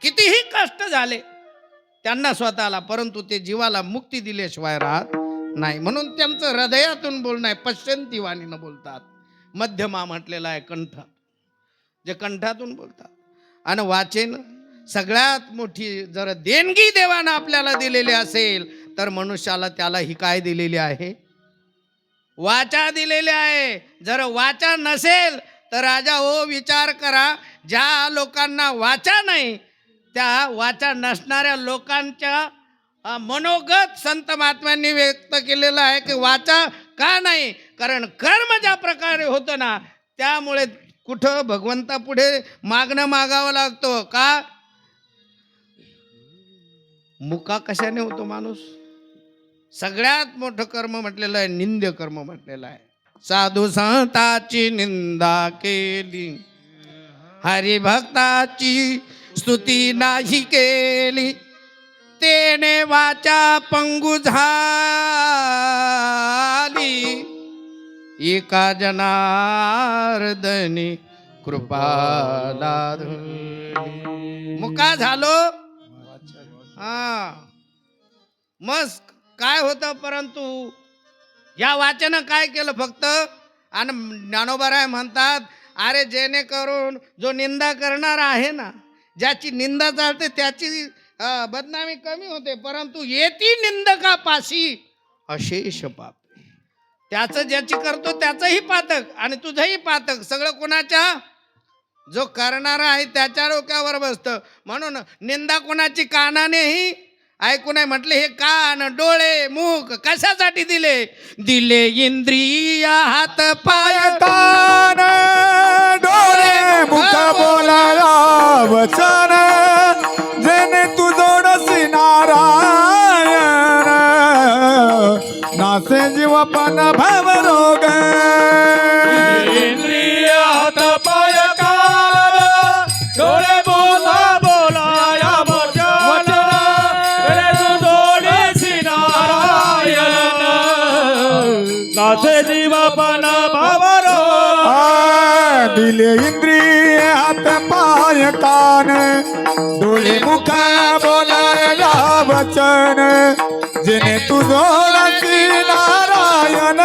कितीही कष्ट झाले त्यांना स्वतःला, परंतु ते जीवाला मुक्ती दिल्याशिवाय राहत नाही. म्हणून त्यांचं हृदयातून बोलणं आहे, पश्चंती वाणीनं बोलतात. मध्यमा म्हटलेला आहे कंठ, जे कंठातून बोलतात. आणि वाचेन सगळ्यात मोठी जर देणगी देवानं आपल्याला दिलेली असेल तर मनुष्याला त्याला ही काय दिलेली आहे? वाचा दिलेली आहे. जर वाचा नसेल तर राजा हो विचार करा, ज्या लोकांना वाचा नाही त्या वाचा नसणाऱ्या लोकांच्या मनोगत संत महात्म्यांनी व्यक्त केलेलं आहे की वाचा का नाही? कारण कर्म ज्या प्रकारे होतं ना, त्यामुळे कुठं भगवंतापुढे मागणं मागावं लागतो का? मुका कशाने होतो माणूस? सगळ्यात मोठं कर्म म्हटलेलं आहे, निंद्य कर्म म्हटलेलं आहे. साधू संताची निंदा केली, हरिभक्ताची स्तुती नाही केली, तेने वाचा पंगु झाली, एका जनार्दनी कृपाला मुका झालो. हा मग काय होतं? परंतु या वाचन काय केलं फक्त? आणि ज्ञानोबाराय म्हणतात, अरे जेणेकरून जो निंदा करणार आहे ना, ज्याची निंदा चालते त्याची बदनामी कमी होते, परंतु येती निंदकापाशी अशेष पाप. त्याचं ज्याची करतो त्याचंही पातक आणि तुझंही पातक, सगळं कोणाच्या? जो करणारा आहे त्याच्या डोक्यावर बसतं. म्हणून निंदा कोणाची कानानेही ऐकू नाही म्हटले. हे कान, डोळे, मुख कशासाठी दिले? दिले इंद्रिय, हात, पाय, कान, डोळे, मुख, बोलाया वचन, जेणे तू जोडसी नारायण, नासे जीवपण भवरोग. इंद्रिय हात पाय कान डोळे बोला बोलाया वचन रे तू जोडीसी नारायण नाथे जीवपण भावरो. दिले इंद्रिय हात पाय कान डोळे मुख बोलाया वचन, जेणे तू जोडसी नारायण,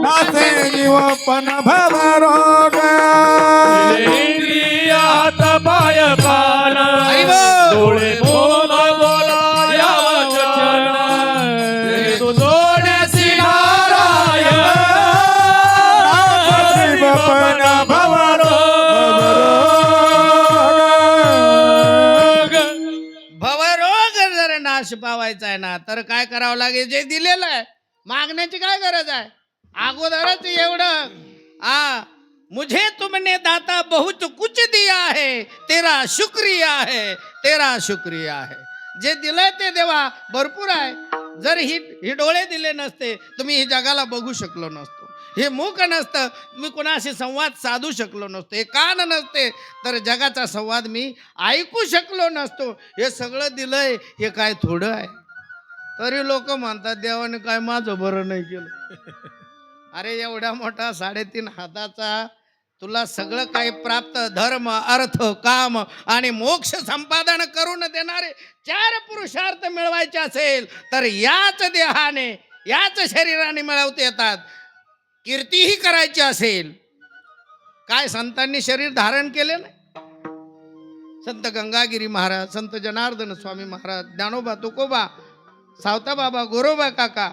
नासे जीवपण भवरोग. इंद्रिय हात पाय कान डोळे बोला बोलाया वचन रे तू जोडीसी नारायण जीवपण भावरो. भवरोग जर नाश पावायचा आहे ना, तर काय करावं लागेल? जे दिलेलं आहे, मागण्याची काय गरज आहे? अगोदरच एवढं मुझे तुमने दाता बहुत कुछ दिया है, तेरा शुक्रिया है, तेरा शुक्रिया है. जे दिलंय ते देवा भरपूर आहे. जर ही डोळे दिले नसते तुम्ही ही जगाला बघू शकलो नसतो, हे मुख नसतं मी कोणाशी संवाद साधू शकलो नसतो, हे कान नसते तर जगाचा संवाद मी ऐकू शकलो नसतो. हे सगळं दिलंय, हे काय थोडं आहे? तरी लोक म्हणतात देवाने काय माझं बरं नाही केलं. अरे एवढा मोठा 3.5 हाताचा तुला सगळं काही प्राप्त, धर्म, अर्थ, काम आणि मोक्ष संपादन करून देणारे 4 पुरुषार्थ मिळवायचे असेल तर याच देहाने, याच शरीराने मिळवता येतात. कीर्तीही करायची असेल, काय संतांनी शरीर धारण केले नाही? संत गंगागिरी महाराज, संत जनार्दन स्वामी महाराज, ज्ञानोबा तुकोबा, सावता बाबा, गोरोबा काका,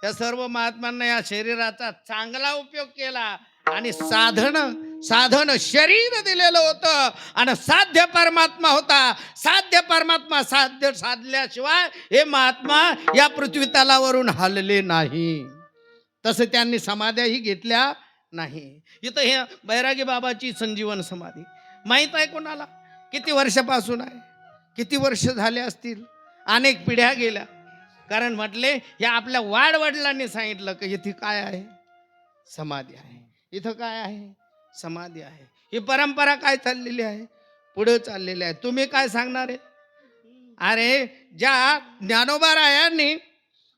या सर्व महात्म्यांना या शरीराचा चांगला उपयोग केला आणि साधन शरीर दिलेलं होतं आणि साध्य परमात्मा होता. साध्य परमात्मा साधल्याशिवाय हे महात्मा या पृथ्वी तलावरून हलले नाही. तसं त्यांनी समाध्याही घेतल्या नाही. इथं हे बैरागी बाबाची संजीवन समाधी माहीत आहे कोणाला? किती वर्षापासून आहे? किती वर्ष झाले असतील? अनेक पिढ्या गेल्या. कारण म्हटले हे आपल्या वाडवडिलांनी सांगितलं की इथे काय आहे? समाधी आहे. इथं काय आहे? समाधी आहे. ही परंपरा काय चाललेली आहे? पुढे चाललेली आहे. तुम्ही काय सांगणार आहे? अरे ज्या ज्ञानोबारायांनी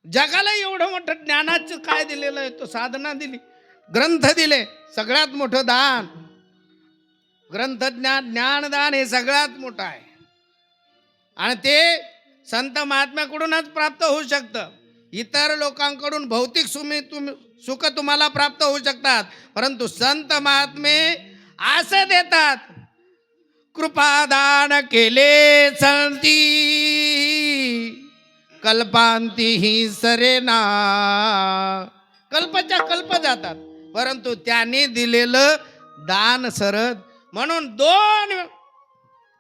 जगाला एवढं मोठं ज्ञानाचं काय दिलेलं आहे? तो साधना दिली, ग्रंथ दिले. सगळ्यात मोठं दान ग्रंथ ज्ञानदान हे सगळ्यात मोठं आहे. आणि ते संत महात्म्याकडूनच प्राप्त होऊ शकतं. इतर लोकांकडून भौतिक सुख तुम्हाला प्राप्त होऊ शकतात, परंतु संत महात्मे असं देतात, कृपादान केले संती कल्पांती ही सरेना. कल्पच्या कल्प जातात, परंतु त्यांनी दिलेलं दान सरद. म्हणून दोन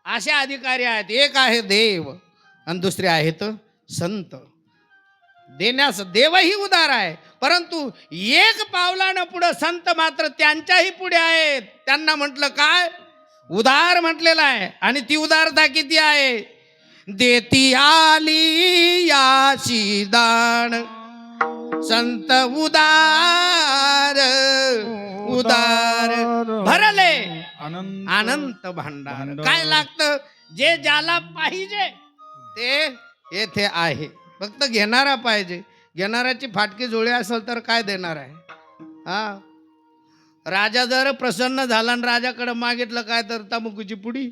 असे अधिकारी आहेत, एक आहे देव आणि दुसरे आहेत संत. देण्यास देवही उदार आहे, परंतु एक पावलानं पुढे संत मात्र त्यांच्याही पुढे आहेत. त्यांना म्हटलं काय? उदार म्हटलेलं आहे. आणि ती उदारता किती आहे? देती आली याची दान संत उदार उदार भरले अनंत भांडार. काय लागतं? जे ज्याला पाहिजे ते येथे आहे, फक्त घेणारा पाहिजे. घेणाऱ्याची फाटकी जोडी असेल तर काय देणार आहे? हा, राजा जर प्रसन्न झाला आणि राजाकडे मागितलं काय तर तंबाखूची पुडी,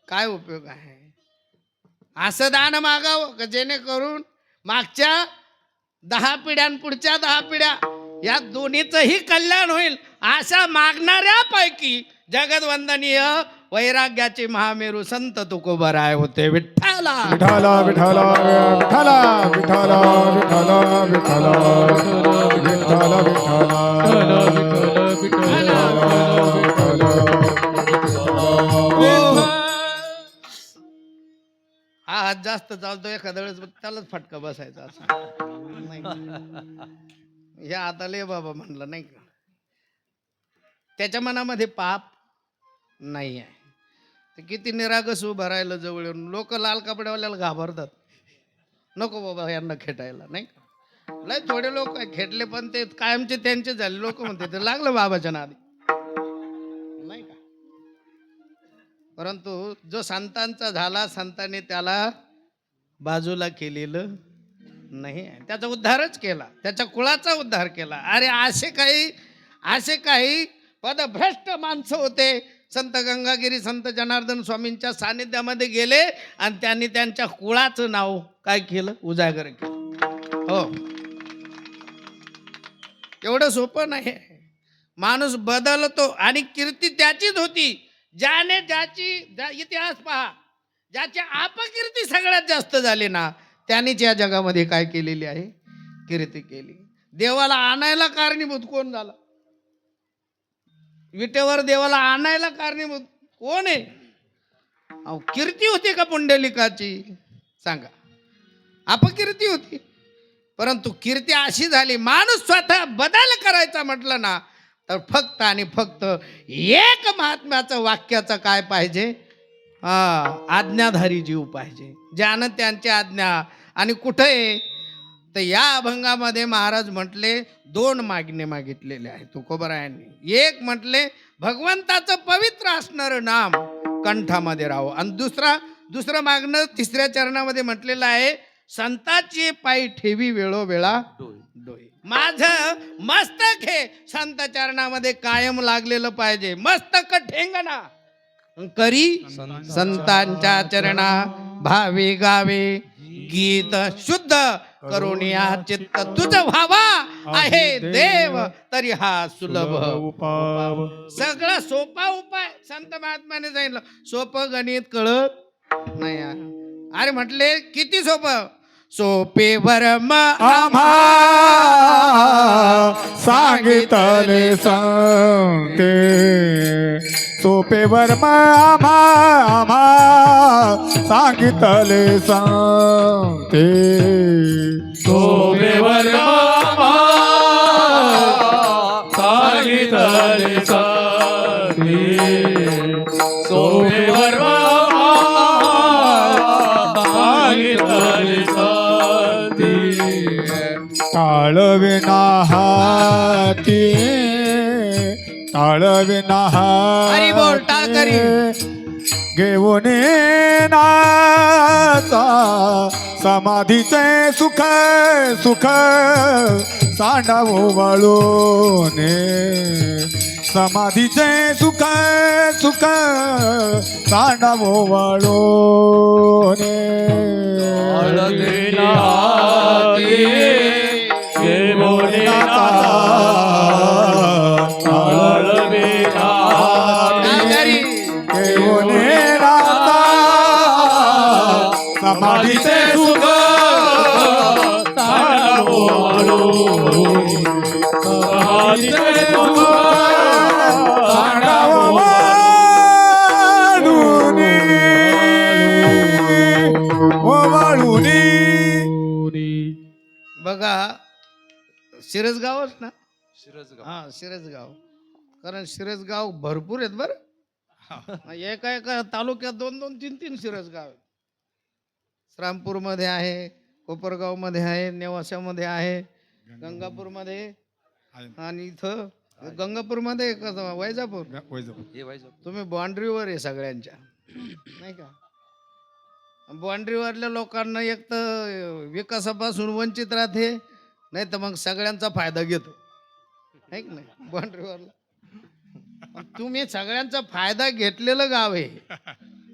काय उपयोग आहे? असं दान मागावं का जेणेकरून मागच्या 10 पिढ्या पुढच्या 10 पिढ्या या दोन्हीचंही कल्याण होईल. अशा मागणाऱ्यापैकी जगदवंदनीय वैराग्याचे महामेरू संत तुकोबराय होते. विठ्ठला विठाला विठाला विठाला विठाला विठाला विठाला विठाला हा हात जास्त चालतो, एखाद्या वेळेस त्यालाच फटका बसायचा असं नाही. ह्या हाताले बाबा म्हणलं नाही का, त्याच्या मनामध्ये पाप नाही आहे. ते किती निरागस उभं राहिलं जवळ येऊन. लोक लाल कपड्यावाल्याला घाबरतात, नको बाबा यांना खेटायला नाही का. लय थोडे लोक खेटले पण ते कायमचे त्यांचे झाले. लोक म्हणते ते लागलं बाबाच्या नादी नाही का. परंतु जो संतांचा झाला, संतांनी त्याला बाजूला केलेलं नाही, त्याचा उद्धारच केला, त्याच्या कुळाचा उद्धार केला. अरे असे काही पदभ्रष्ट माणसं होते. संत गंगागिरी संत जनार्दन स्वामींच्या सानिध्यामध्ये गेले आणि त्यांनी त्यांच्या कुळाचं नाव काय केलं? उजागर केलं. हो, एवढं सोपं नाही. माणूस बदलतो आणि कीर्ती त्याचीच होती ज्याने इतिहास पहा, ज्याची अपकीर्ती सगळ्यात जास्त झाली ना, त्यानेच या जगामध्ये काय केलेली आहे? कीर्ती केली. देवाला आणायला कारणीभूत कोण झाला? विटेवर देवाला आणायला कारणीभूत कोण आहे? कीर्ती होती का पुंडलिकाची? सांगा. अपकीर्ती होती. परंतु कीर्ती अशी झाली, माणूस स्वतः बदल करायचा म्हटलं ना तर फक्त आणि फक्त एक महात्म्याचं वाक्याचं काय पाहिजे? आज्ञाधारी जीव पाहिजे, ज्यानं त्यांची आज्ञा. आणि कुठे तर या अभंगामध्ये महाराज म्हटले 2 मागणे मागितलेले आहेत तुकोबरायांनी. एक म्हटले भगवंताचं पवित्र असणारं नाम कंठामध्ये राहावं, आणि दुसरं मागणं 3ऱ्या चरणामध्ये म्हटलेलं आहे संताची पायी ठेवी वेळोवेळा डोई. माझं मस्तक हे संत चरणामध्ये कायम लागलेलं पाहिजे. मस्तक ठेंगणा करी संतांच्या चरणा, भावे गावे गीत शुद्ध करुणिया चित्त तुझं व्हावा आहे देव तरी हा सुलभ उपाव. सगळा सोपा उपाय संत महात्म्याने सांगितलं. सोपं गणित कळत नाही. अरे म्हटले किती सोपं? सोपे वर्म आम्हा सांगितले सांगते, सोपे वर्म आम्हा सांगितले सांगते, सोपे वर्मा सांगितले सांगते, सोपे वर्मा सांगितले सांगते. टाळविना हाती टाळविना हरी बोल, टाळ करी. घेऊन नाचा समाधीचे सुख सुख सांडावो वळून समाधीचे सुख सुख सांडावो वाळो समाधीचे सुख बघा शिरसगावच ना हा शिरसगाव कारण शिरसगाव भरपूर आहेत बरं एका एका तालुक्यात 2-2 3-3 शिरसगाव आहेत श्रामपूरमध्ये आहे कोपरगावमध्ये आहे नेवाशामध्ये आहे गंगापूरमध्ये आणि इथं गंगापूरमध्ये वैजापूर तुम्ही बाउंड्रीवर आहे सगळ्यांच्या नाही का बाउंड्रीवरल्या लोकांना एक तर विकासापासून वंचित राहते नाही तर मग सगळ्यांचा फायदा घेतो नाही का नाही बाउंड्रीवरला तुम्ही सगळ्यांचा फायदा घेतलेलं गाव आहे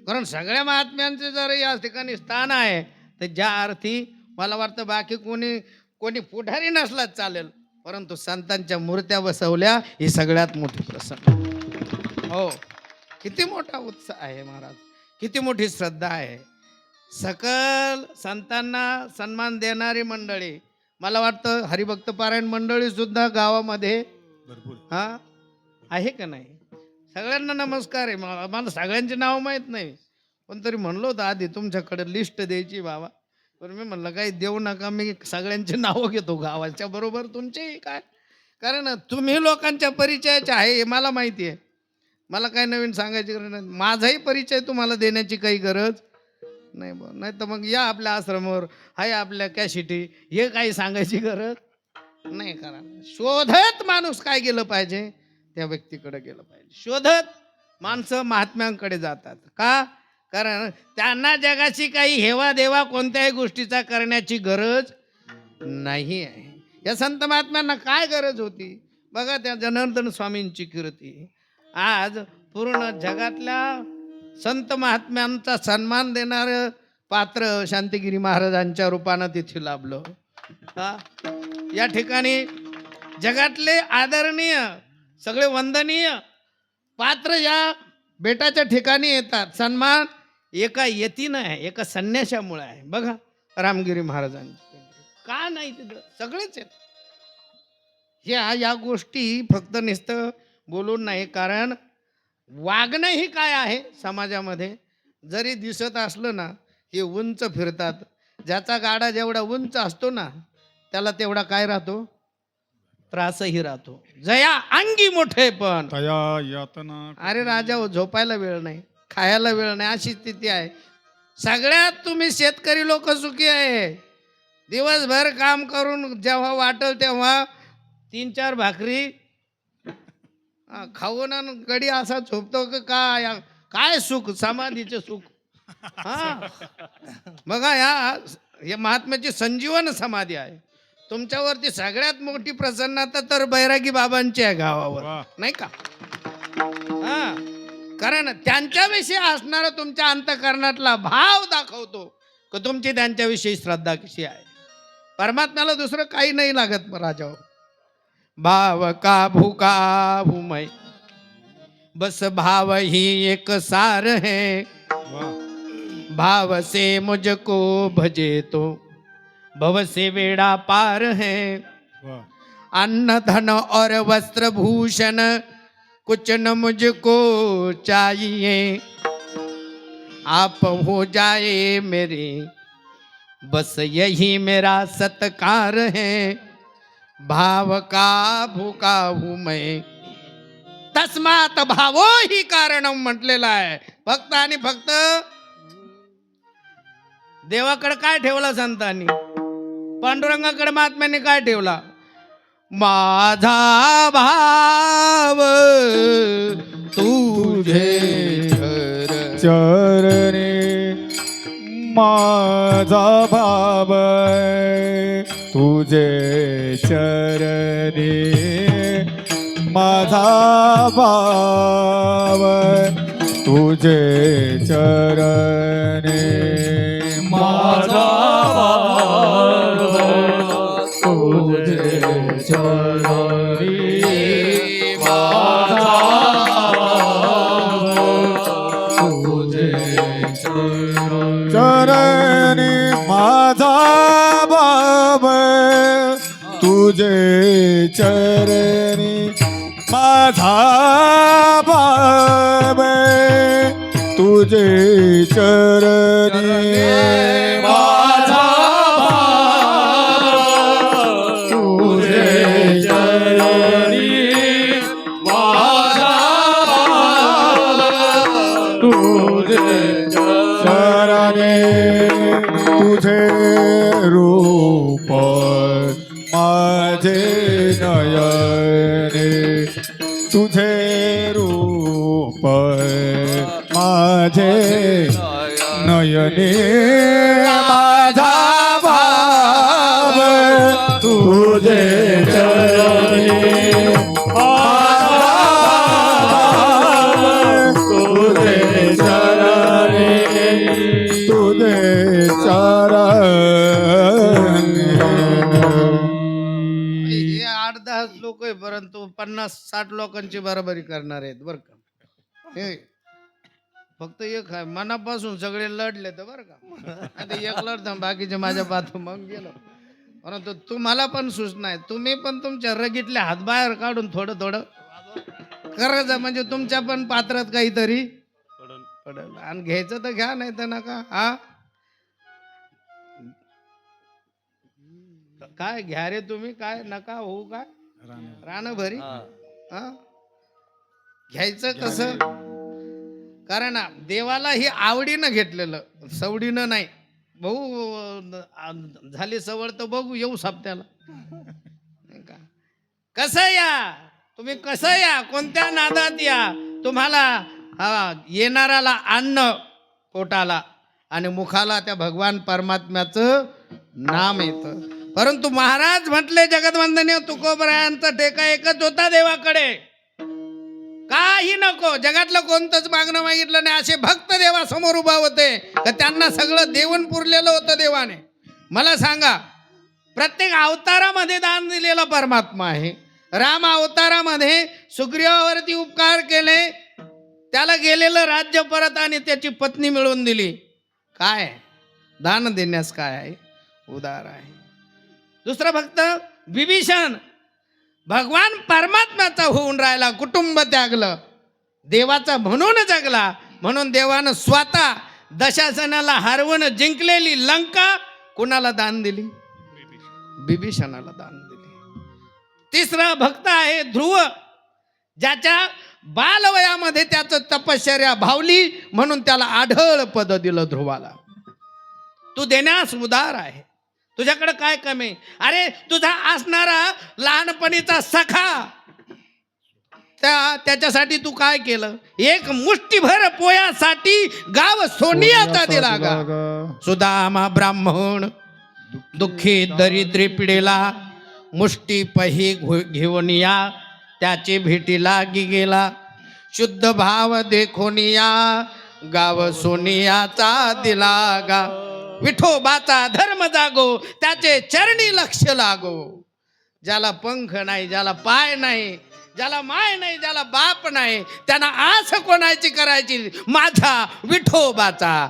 कारण सगळ्या महात्म्यांचे जर या ठिकाणी स्थान आहे तर ज्या अर्थी मला वाटतं बाकी कोणी पुढारी नसलाच चालेल परंतु संतांच्या मूर्त्या बसवल्या ही सगळ्यात मोठी प्रसंग हो किती मोठा उत्साह आहे महाराज किती मोठी श्रद्धा आहे सकल संतांना सन्मान देणारी मंडळी मला वाटतं हरिभक्त पारायण मंडळी सुद्धा गावामध्ये हा आहे का नाही सगळ्यांना नमस्कार आहे मला सगळ्यांचे नाव माहीत नाही पण तरी म्हणलो होतं आधी तुमच्याकडे लिस्ट द्यायची बाबा पण मी म्हणलं काही देऊ नका मी सगळ्यांचे नावं घेतो गावाच्या बरोबर तुमचेही काय कारण तुम्ही लोकांच्या परिचयाचे आहे हे मला माहिती आहे मला काही नवीन सांगायची गरज नाही माझाही परिचय तुम्हाला देण्याची काही गरज नाही नाही तर मग या आपल्या आश्रमावर हाय आपल्या कॅशिटी हे काही सांगायची गरज नाही कारण शोधत माणूस काय गेलं पाहिजे त्या व्यक्तीकडे गेलं पाहिजे शोधत माणसं महात्म्यांकडे जातात का कारण त्यांना जगाची काही हेवा देवा कोणत्याही गोष्टीचा करण्याची गरज नाही आहे या संत महात्म्यांना काय गरज होती बघा त्या जनार्दन स्वामींची कीर्ती आज पूर्ण जगातल्या संत महात्म्यांचा सन्मान देणारं पात्र शांतिगिरी महाराजांच्या रूपानं तिथे लाभलं हा या ठिकाणी जगातले आदरणीय सगळे वंदनीय पात्र या बेटाच्या ठिकाणी येतात सन्मान एका यतीनं आहे एका संन्याशामुळे आहे बघा रामगिरी महाराजांचे का नाही तिथं सगळेच आहेत या गोष्टी फक्त नुसतं बोलून नाही कारण वागणं ही काय आहे समाजामध्ये जरी दिसत असलं ना हे उंच फिरतात ज्याचा गाडा जेवढा उंच असतो ना त्याला तेवढा काय राहतो त्रासही राहतो जया अंगी मोठे पण यातना अरे राजा हो झोपायला वेळ नाही खायला वेळ नाही अशी स्थिती आहे सगळ्यात तुम्ही शेतकरी लोक सुखी आहे दिवसभर काम करून जेव्हा वाटल तेव्हा 3-4 भाकरी खाऊन गडी असा झोपतो की काय सुख समाधीचे सुख हा बघा या महात्म्याची संजीवन समाधी आहे तुमच्यावरती सगळ्यात मोठी प्रसन्नता तर बैरागी बाबांची आहे गावावर नाही का हा कारण त्यांच्याविषयी असणारा तुमच्या अंतःकरणातला भाव दाखवतो की तुमची त्यांच्याविषयी श्रद्धा कशी आहे परमात्म्याला दुसरं काही नाही लागत राजाओ भाव का भूका हूँ मैं बस भाव ही एक सार है भाव से मुझको भजे तो भव से बेड़ा पार है अन्न धन और वस्त्र भूषण कुछ न मुझको चाहिए आप हो जाए मेरे बस यही मेरा सत्कार है भाव का भूका हूँ मैं तस्मात भावो ही कारणम म्हटलेलं आहे फक्त आणि फक्त देवाकडे काय ठेवला संतांनी पांडुरंगाकडे महात्म्यांनी काय ठेवला माझा भाव तुझे चरणे माझा भाव तुझे चरणे माझा भाव तुझे चरणी माझा भाव तुझे चरणी माझा भाव तुझे चरणी चरणी माझा भाव तुझे चरणी माझा भाव तुझे चरणी माझा भाव तुझे चरणी माझा भाव तुझे चरणी तुझे रूप माझे नयने तुझे रूप माझे नयने माझा भाव तुझे चरणी माझा भाव तुझे चरणी तुझे चरणी हे 8-10 लोक आहे, परंतु 50-60 लोकांची बरोबरी करणार आहेत बर का. हे फक्त एक आहे, मनापासून सगळे लढले तर बरं का. आता एक लढता बाकीचे माझ्या पाठून मग गेलो. परंतु तुम्हाला पण सूचना आहे, तुम्ही पण तुमच्या रगीतले हात बाहेर काढून थोडं थोडं करायचं, म्हणजे तुमच्या पण पात्रात काहीतरी पडल. आणि घ्यायचं तर घ्या, नाही तर नका. हा काय घ्या रे तुम्ही, काय नका होऊ काय रान भरी. हा घ्यायचं कसं, कारण देवाला ही आवडीनं घेतलेलं, सवडीनं नाही. भाऊ झाली सवड तर बघू येऊ सप्त्याला. कसं या तुम्ही, कसं या, कोणत्या नादात या, तुम्हाला येणाराला अन्न पोटाला आणि मुखाला त्या भगवान परमात्म्याचं नाम येतं. परंतु महाराज म्हटले जगदवंदनीय तुकोबरायांचा टेका एकच होता देवाकडे, काही नको, जगातलं कोणतंच मागणं मागितलं नाही. असे भक्त देवासमोर उभा होते का त्यांना सगळं देऊन पुरलेलं होतं देवाने. मला सांगा, प्रत्येक अवतारामध्ये दान दिलेला परमात्मा आहे. राम अवतारामध्ये सुग्रीवावरती उपकार केले, त्याला गेलेलं राज्य परत आणि त्याची पत्नी मिळवून दिली. काय दान देण्यास काय आहे, उदार आहे. दुसरा भक्त विभीषण भगवान परमात्म्याचा होऊन राहिला, कुटुंब त्यागलं, देवाचा म्हणून जगला. म्हणून देवानं स्वतः दशासनाला हरवून जिंकलेली लंका कुणाला दान दिली, विभीषणाला दान दिली. तिसरा भक्त आहे ध्रुव, ज्याच्या बालवयामध्ये त्याचं तपश्चर्या भावली, म्हणून त्याला आढळ पद दिलं ध्रुवाला. तू देण्यास उदार आहे, तुझ्याकडे काय कमी. अरे तुझा असणारा लहानपणीचा सखा, त्याच्यासाठी तू काय केलं. एक मुष्टीभर पोयासाठी गाव सोनियाचा दिला गा. सुदामा ब्राह्मण दुःखी दरिद्री पिढेला, मुष्टी पही घेऊन या, त्याची भेटीला गेला. शुद्ध भाव देखून या, गाव सोनियाचा दिला गा. विठोबाचा धर्म जागो, त्याचे चरणी लक्ष लागो. ज्याला पंख नाही, ज्याला पाय नाही, ज्याला माय नाही, ज्याला बाप नाही, त्यांना आस कोणाची करायची, माझा विठोबाचा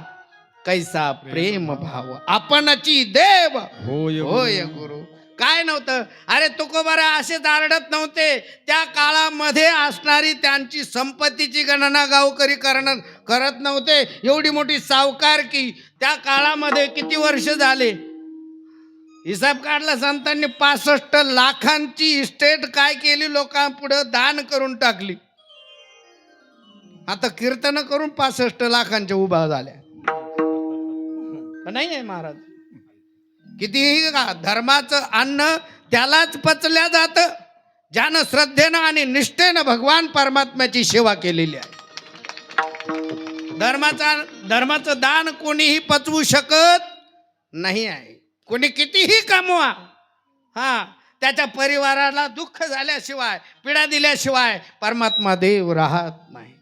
कैसा प्रेम भाव. आपणची देव होय गुरु. काय नव्हतं, अरे तुकोबारा असेच आरडत नव्हते. त्या काळामध्ये असणारी त्यांची संपत्तीची गणना गावकरी करत नव्हते. एवढी मोठी सावकारकी त्या काळामध्ये किती वर्ष झाले हिसाब काढला संतांनी. 65 लाखांची इस्टेट काय केली, लोकांपुढे दान करून टाकली. आता कीर्तन करून 65 लाखांच्या उभा झाल्या. नाही आहे महाराज, कितीही का धर्माचं अन्न त्यालाच पचल्या जातं ज्यानं श्रद्धेनं आणि निष्ठेनं भगवान परमात्म्याची सेवा केलेली आहे. धर्माचं दान कोणीही पचवू शकत नाही आहे. कोणी कितीही कमवा, हा त्याच्या परिवाराला दुःख झाल्याशिवाय पीडा दिल्याशिवाय परमात्मा देव राहत नाही.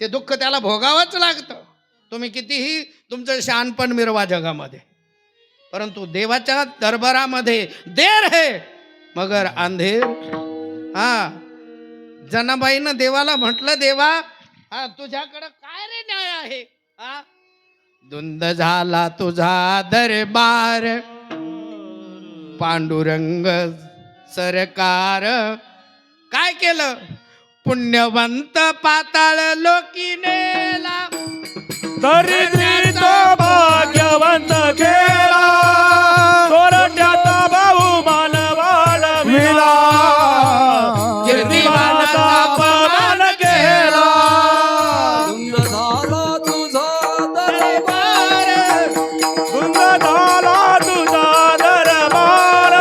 ते दुःख त्याला भोगावंच लागतं. तुम्ही कितीही तुमचं शहाणपण मिरवा जगामध्ये, परंतु देवाच्या दरबारामध्ये देर है मगर अंधेर. हा, जनाबाईनं देवाला म्हटलं, देवा हा तुझ्याकडं काय रे न्याय आहे. हा, धुंद झाला तुझा दरबार पांडुरंग सरकार. काय केलं, पुण्यवंत पाताळ लोकी नेला, दरिद्रीचा भाग्यवंत केला, चोरट्याचा बहुमान वाढविला, कीर्तिमानाचा अपमान केला. धुंद झाला तुझा दरबार, धुंद झाला तुझा दरबार,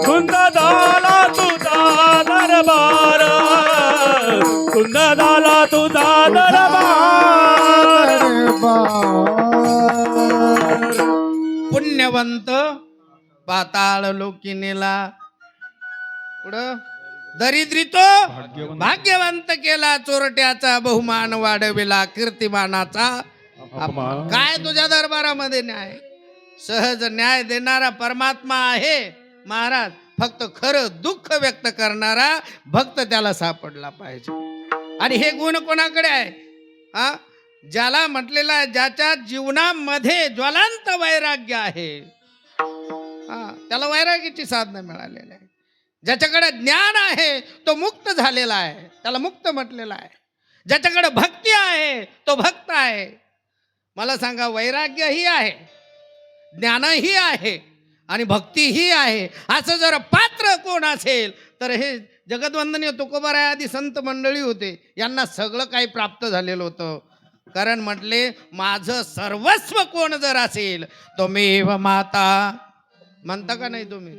धुंद झाला तुझा दरबार, धुंद झाला तुझा दरबार. पुण्यवंत पाताळ लोकी नेला, पुढं दरिद्री तो भाग्यवंत केला, चोरट्याचा बहुमान वाढविला, कीर्तिमानाचा अपमान. काय तुझ्या दरबारामध्ये न्याय. सहज न्याय देणारा परमात्मा आहे महाराज. फक्त खरं दुःख व्यक्त करणारा भक्त त्याला सापडला पाहिजे. आणि हे गुण कोणाकडे आहे. हा, ज्याला म्हटलेला आहे, ज्याच्या जीवनामध्ये ज्वलंत वैराग्य आहे, हा, त्याला वैराग्याची साधना मिळालेली आहे. ज्याच्याकडे ज्ञान आहे तो मुक्त झालेला आहे, त्याला मुक्त म्हटलेला आहे. ज्याच्याकडे भक्ती आहे तो भक्त आहे. मला सांगा, वैराग्यही आहे, ज्ञानही आहे आणि भक्तीही आहे, असं जर पात्र कोण असेल तर हे जगद्वंदनीय तुकोबाराय आदी संत मंडळी होते. यांना सगळं काही प्राप्त झालेलं होतं. कारण म्हटले, माझं सर्वस्व कोण जर असेल तो मेव माता. म्हणता का नाही तुम्ही.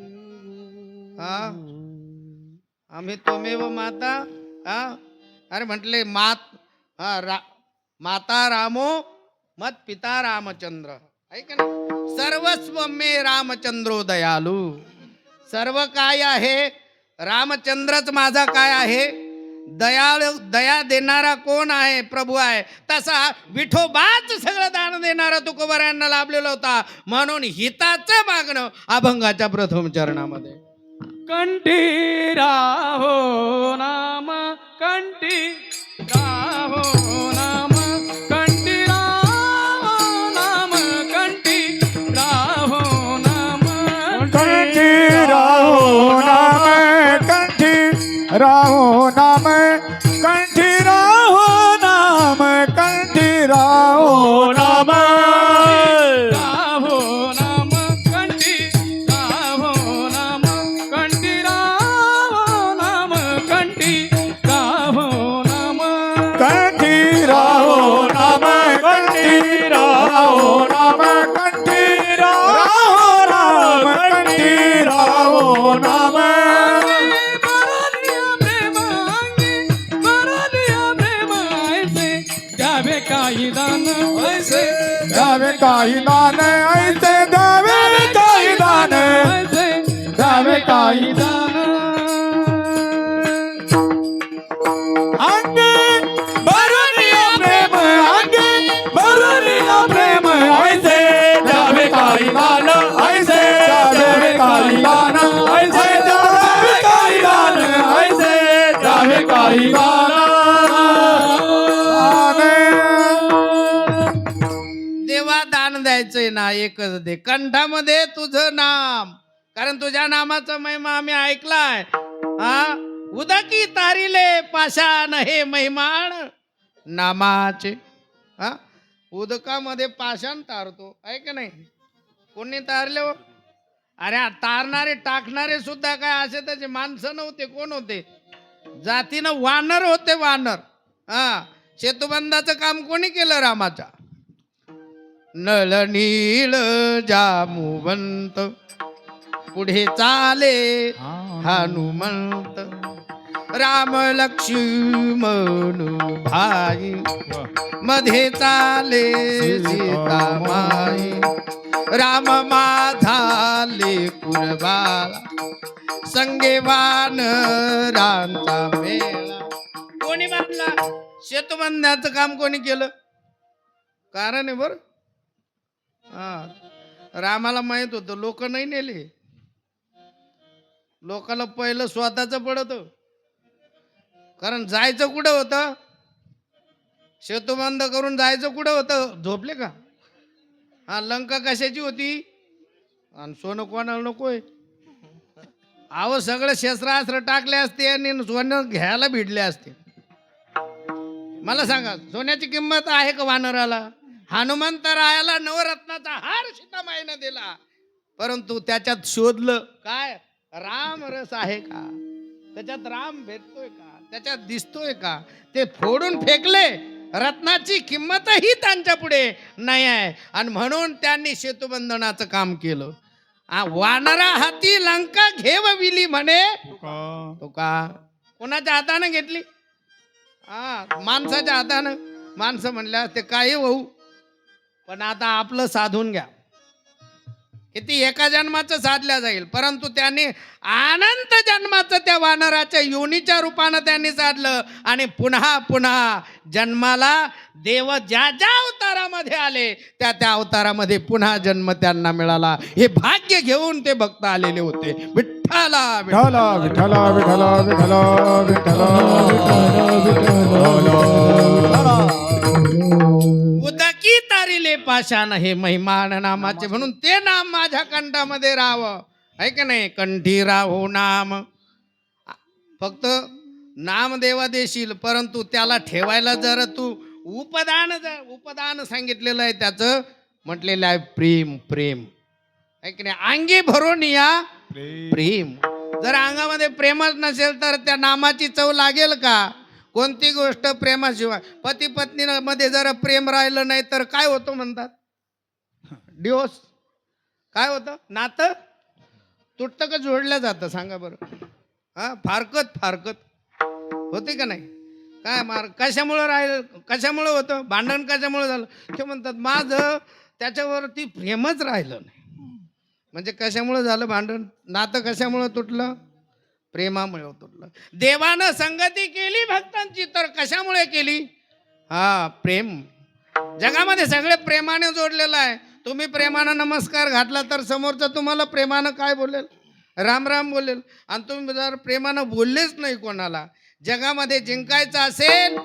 हा, आम्ही तोमेव माता. हा, अरे म्हटले माता रामो मत पिता रामचंद्र, आहे का नाही. सर्वस्व मे रामचंद्रो दयालू. सर्व काय आहे, रामचंद्रच माझा काय आहे, दया देणारा कोण आहे, प्रभू आहे. तसा विठोबाच सगळं दान देणारा तुकोबारायांना लाभलेला होता. म्हणून हिताचं मागणं अभंगाच्या प्रथम चरणामध्ये. कंठी राहो नाम, कंठी राहो नाम, कंठी राहो नाम, कंठी राहो नाम, कंठी राहो नाम, कंठी राहो नाम, कंठी राहो नाम, कंठी राहो नाम. राहो नाम, कंठी राहो नाम, कंठी राहो नाम, कंठी राहो नाम, कंठी राहो नाम, कंठी राहो नाम, कंठी राहो नाम, कंठी राहो नाम. द्यावे काही दान ऐसे, द्यावे काही दान ऐसे, द्यावे काही दान, ऐसे द्यावे काही दान. अंगे भरून या प्रेम, अंगे भरून या प्रेम ऐसे, द्यावे काही दान ऐसे, द्यावे काही दान ऐसे, द्यावे काही दान ऐसे, द्यावे काही दान. देवा दान द्यायचंय ना, एकच दे, कंठामध्ये तुझं नाम. कारण तुझ्या नामाचा महिमा आम्ही ऐकलाय. हा, उदकी तारिले पाषाण हे महिमान नामाचे. हा, उदकामध्ये पाषाण तारतो, आहे का नाही. कोणी तारले हो. अरे तारणारे टाकणारे सुद्धा काय असे त्याचे माणसं नव्हते. कोण होते, जातीनं वानर होते, वानर. हा, सेतुबंधाचं काम कोणी केलं, रामाच्या. नळ नीळ जामुवंत पुढे चाले हनुमंत, राम लक्ष्मण भाई मध्ये चाले सीतामाई, राम माझा लेकूर बाळा संगे वानरांचा मेळा. कोणी बांधला शेतबांधण्याचं काम? कोणी केलं? कारण आहे बरं. हा, रामाला माहित होतं लोक नाही नेले. लोकाला पहिलं स्वतःच पडत. कारण जायचं कुठं होतं? शेतूबंद करून जायचं कुठं होतं? झोपले का? हा, लंका कशाची होती? आणि सोनं कोणाला नकोय? अहो सगळं शस्त्रास्त्र टाकले असते आणि सोनं घ्यायला भिडले असते. मला सांगा, सोन्याची किंमत आहे का वानराला? हनुमंतरायाला नवरत्नाचा हार सीतामाईने दिला, परंतु त्याच्यात शोधलं काय? राम रस आहे का? त्याच्यात राम भेटतोय का? त्याच्यात दिसतोय का? ते फोडून फेकले. रत्नाची किंमतही त्यांच्या पुढे नाही आहे. आणि म्हणून त्यांनी सेतुबंधनाचं काम केलं. वानरा हाती लंका घेवविली म्हणे तो का? कोणाच्या हाताने घेतली? माणसाच्या हातानं. माणसं म्हणल्या ते काही होऊ, पण आता आपलं साधून घ्या. किती एका जन्माचं साधल्या जाईल, परंतु त्यांनी अनंत जन्माचं त्या वानराच्या योनीच्या रूपानं त्यांनी साधलं. आणि पुन्हा पुन्हा जन्माला देव ज्या ज्या अवतारामध्ये आले त्या त्या अवतारामध्ये पुन्हा जन्म त्यांना मिळाला. हे भाग्य घेऊन ते भक्त आलेले होते. विठ्ठला विठ्ठला विठ्ठला विठ्ठला विठ्ठला विठ्ठला विठ्ठला. उदकी तारिले पाषाण हे महिमान नामाचे, म्हणून ते नाम माझ्या कंठामध्ये राहावं. आहे का नाही? कंठी राहो नाम. फक्त नाम देवा देशील, परंतु त्याला ठेवायला जर तू उपदान सांगितलेलं आहे, त्याचं म्हटलेलं आहे प्रेम. प्रेम आहे की नाही? अंगी भरून या प्रेम. जर अंगामध्ये प्रेमच नसेल तर त्या नामाची चव लागेल का? कोणती गोष्ट प्रेमाशिवाय. पती पत्नी मध्ये जर प्रेम राहिलं नाही तर काय होतं म्हणतात? डिवोर्स. काय होतं? नातं तुटतं का जोडलं जातं? सांगा बरं. हा, फारकत होते का नाही? काय मार कशामुळं राहिलं? कशामुळं होतं भांडण? कशामुळं झालं? ते म्हणतात माझं त्याच्यावरती प्रेमच राहिलं नाही. म्हणजे कशामुळं झालं भांडण? नातं कशामुळं तुटलं? प्रेमामुळे तुटलं. देवानं संगती केली भक्तांची, तर कशामुळे केली? हा, प्रेम. जगामध्ये सगळे प्रेमाने जोडलेलं आहे. तुम्ही प्रेमानं नमस्कार घातला तर समोरचं तुम्हाला प्रेमानं काय बोलेल? राम राम बोलेल. आणि तुम्ही जर प्रेमानं बोललेच नाही कोणाला, जगामध्ये जिंकायचं असेल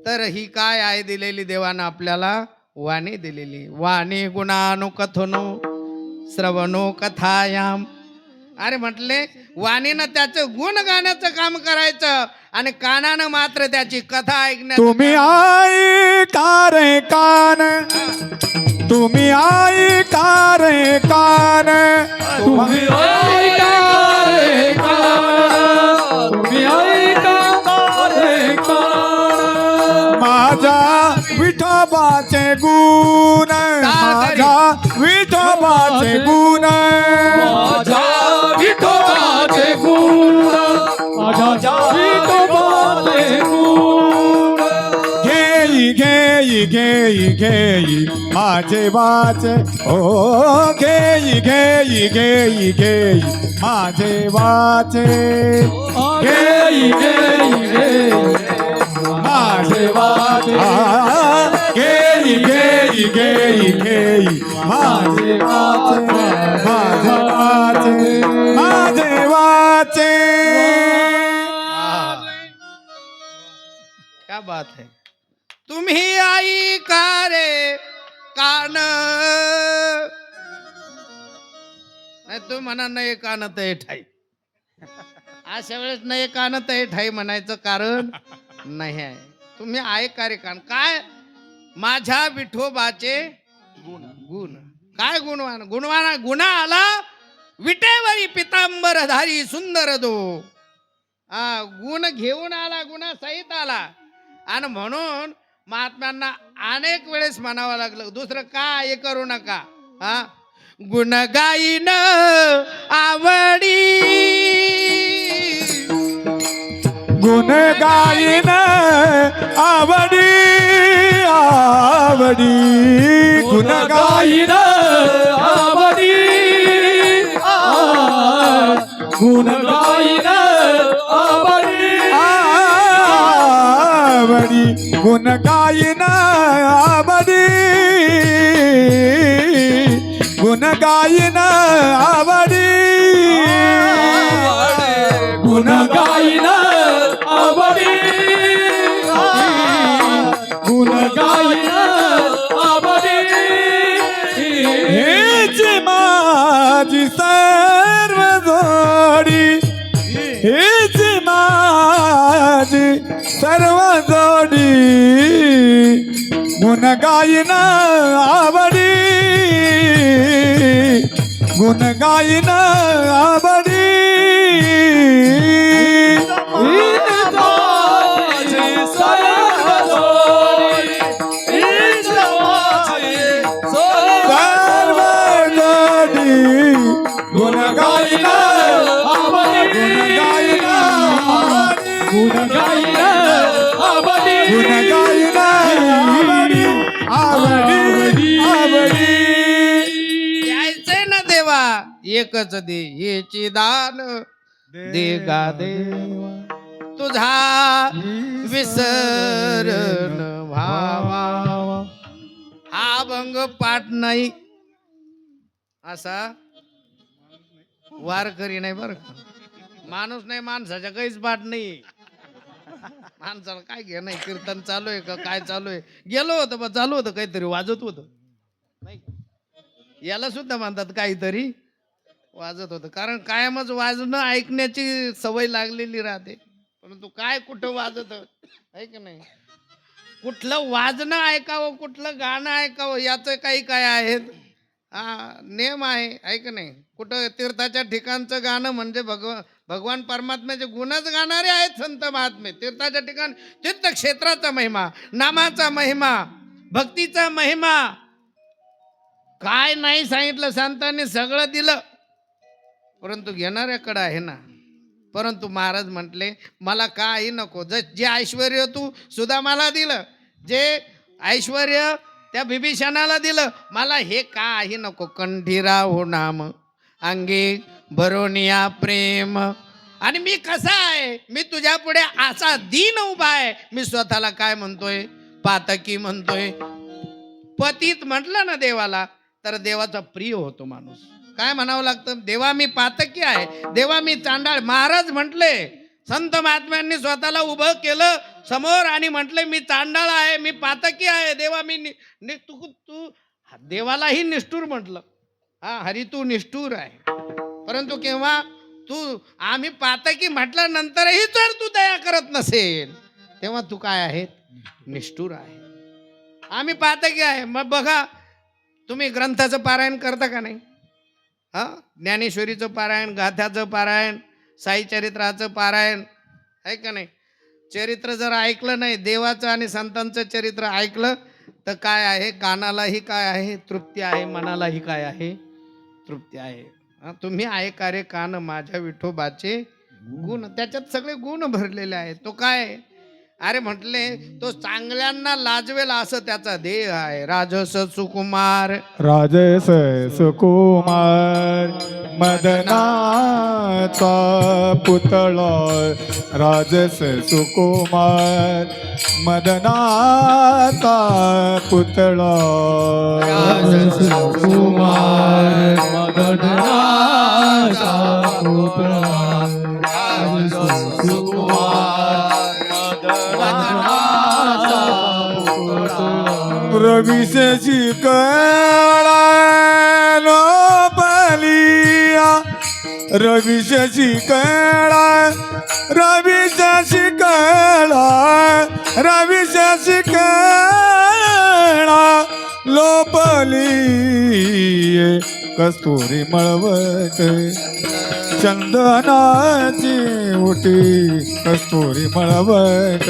तर ही काय आहे दिलेली देवानं आपल्याला? वाणी दिलेली. वाणी गुणानुकथनो श्रवणो कथायाम. अरे म्हटले वाणीनं त्याचं गुण गाण्याचं काम करायचं आणि कानानं मात्र त्याची कथा ऐकण्याचं. तुम्ही आई रे कान, तुम्ही आई रे कान, तुम्ही ऐका रे कान, तुम्ही ऐका रे कान. माझ्या विठोबाचे गुण, माझ्या विठोबाचे गुण, माझ्या विठोबाचे गुण, माझ्या विठोबाचे गुण. घेई घेई घेई घेई माझे वाचे. ओ घेई घेई घेई घेई माझे वाचे. घेई घेई घेई माझे वाचे. घेई घेई घेई घेई माझे वाचे. माझे वाचे. माझे वाचे. क्या बात है. तुम्ही आई का रे कान. नाही तुम्ही म्हणा नाही कान तर ठाई. अशा वेळेस नाही कान तर ठाई म्हणायचं कारण नाही आहे. तुम्ही आहे का रे कान. काय? माझ्या विठोबाचे गुण. काय गुणवान? गुणा आला विटेवरी पितांबरधारी सुंदर दो. गुण घेऊन आला, गुणासहित आला. आणि म्हणून महात्म्यांना अनेक वेळेस म्हणावं लागलं, दुसरं काय करू नका. गुण गाईन आवडी, गुण गाईन आवडी. आवडी गुण गाईन आवडी, गुण गाईन गुण गायन आवडी गुण गायन आवडी गुण गायन आवडी गुण गायन आवडी हेच माझी सर्व जोडी हेच माझी सर्व जोडी गुण गायन आवडी गुण गायन आवडी सर्व जोडी गुण गायन गुण गायन गुण गायन आवडी गुण गायन आवडी आवडी आवडी यायचंय ना देवा एकच दे हेची दान दे गा देवा तुझा विसरण व्हावा हा अभंग पाठ नाही असा वारकरी नाही बरं का माणूस नाही माणसाच्या काहीच पाठ नाही माणसाला काय घे नाही कीर्तन चालू आहे का काय चालू आहे गेलो होतं बा चालू होतं काहीतरी वाजत होतं नाही का? याला सुद्धा म्हणतात काहीतरी वाजत होतं कारण कायमच वाजणं ऐकण्याची सवय लागलेली राहते परंतु काय कुठं वाजत आहे की नाही कुठलं वाजणं ऐकावं कुठलं गाणं ऐकावं याचं काही काय आहेत हा नेम आहे का नाही कुठं तीर्थाच्या ठिकाणचं गाणं म्हणजे भगवान परमात्म्याचे गुणच गाणारे आहेत संत महात्मे तीर्थाच्या ठिकाण तीर्थक्षेत्राचा महिमा नामाचा महिमा भक्तीचा महिमा काय नाही सांगितलं संतांनी सगळं दिलं परंतु घेणाऱ्याकडं आहे ना परंतु महाराज म्हटले मला काही नको जे ऐश्वर्य तू सुदामाला दिलं जे ऐश्वर्य त्या बिभीषणाला दिलं मला हे काही नको कंठीरा हो नाम अंगे भरोनिया प्रेम आणि मी कसा आहे मी तुझ्या पुढे असा दीन उभा आहे मी स्वतःला काय म्हणतोय पातकी म्हणतोय पतीत म्हटलं ना देवाला तर देवाचा प्रिय होतो माणूस काय म्हणावं लागतं देवा मी पातकी आहे देवा मी चांडाळ महाराज म्हटले संत महात्म्यांनी स्वतःला उभं केलं समोर आणि म्हटले मी चांडाळ आहे मी पातकी आहे देवा मी तू देवालाही निष्ठूर म्हटलं हा हरी तू निष्ठूर आहे परंतु केव्हा तू आम्ही पातकी म्हटल्यानंतरही जर तू दया करत नसेल तेव्हा तू काय आहे निष्ठूर आहे आम्ही पातकी आहे मग बघा तुम्ही ग्रंथाचं पारायण करता का नाही हा ज्ञानेश्वरीचं पारायण गाथ्याचं पारायण साई चरित्राचं पारायण आहे का नाही चरित्र जर ऐकलं नाही देवाचं आणि संतांचं चरित्र ऐकलं तर काय आहे कानालाही काय आहे तृप्ती आहे मनालाही काय आहे तृप्ती आहे तुम्ही ऐका रे कान माझ्या विठोबाचे गुण त्याच्यात सगळे गुण भरलेले आहेत तो काय अरे म्हटले तो चांगल्यांना लाजवेल असं त्याचा देह आहे राजस सुकुमार राजस सुकुमार मदनाचा पुतळा राजस सुकुमार मदनाचा पुतळा राजस कुमार मदनाचा पुतळा राजस कुमार रविशेची कळा लोपलिया रविशेची कळा रविशेची कळा रविशेची कळा लोपली कस्तुरी मळवट चंदनाची उटी कस्तुरी मळवट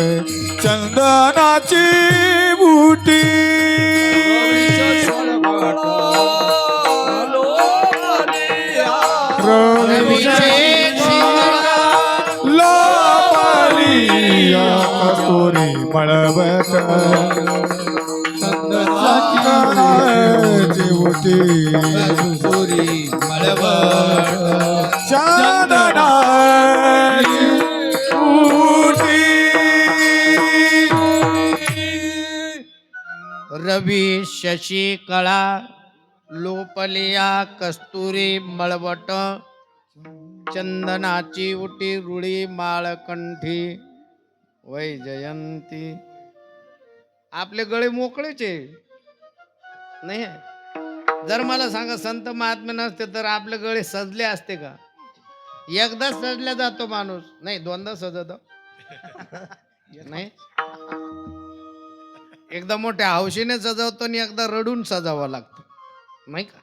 चंदनाची बुटी लोपलिया कस्तुरी मळवट चंदनाची उटी चांदनाची उटी शशी कळा लोपलिया कस्तुरी मळवट चंदनाची उटी रुळी माळकंठी वैजयंती. आपले गळे मोकळेच आहे नाही आहे? जर मला सांगा संत महात्मे नसते तर आपले गळे सजले असते का? एकदा सजला जातो माणूस, नाही दोनदा सजतो नाही. एकदा मोठ्या हौशीने सजवतो आणि एकदा रडून सजावं लागतं नाही का?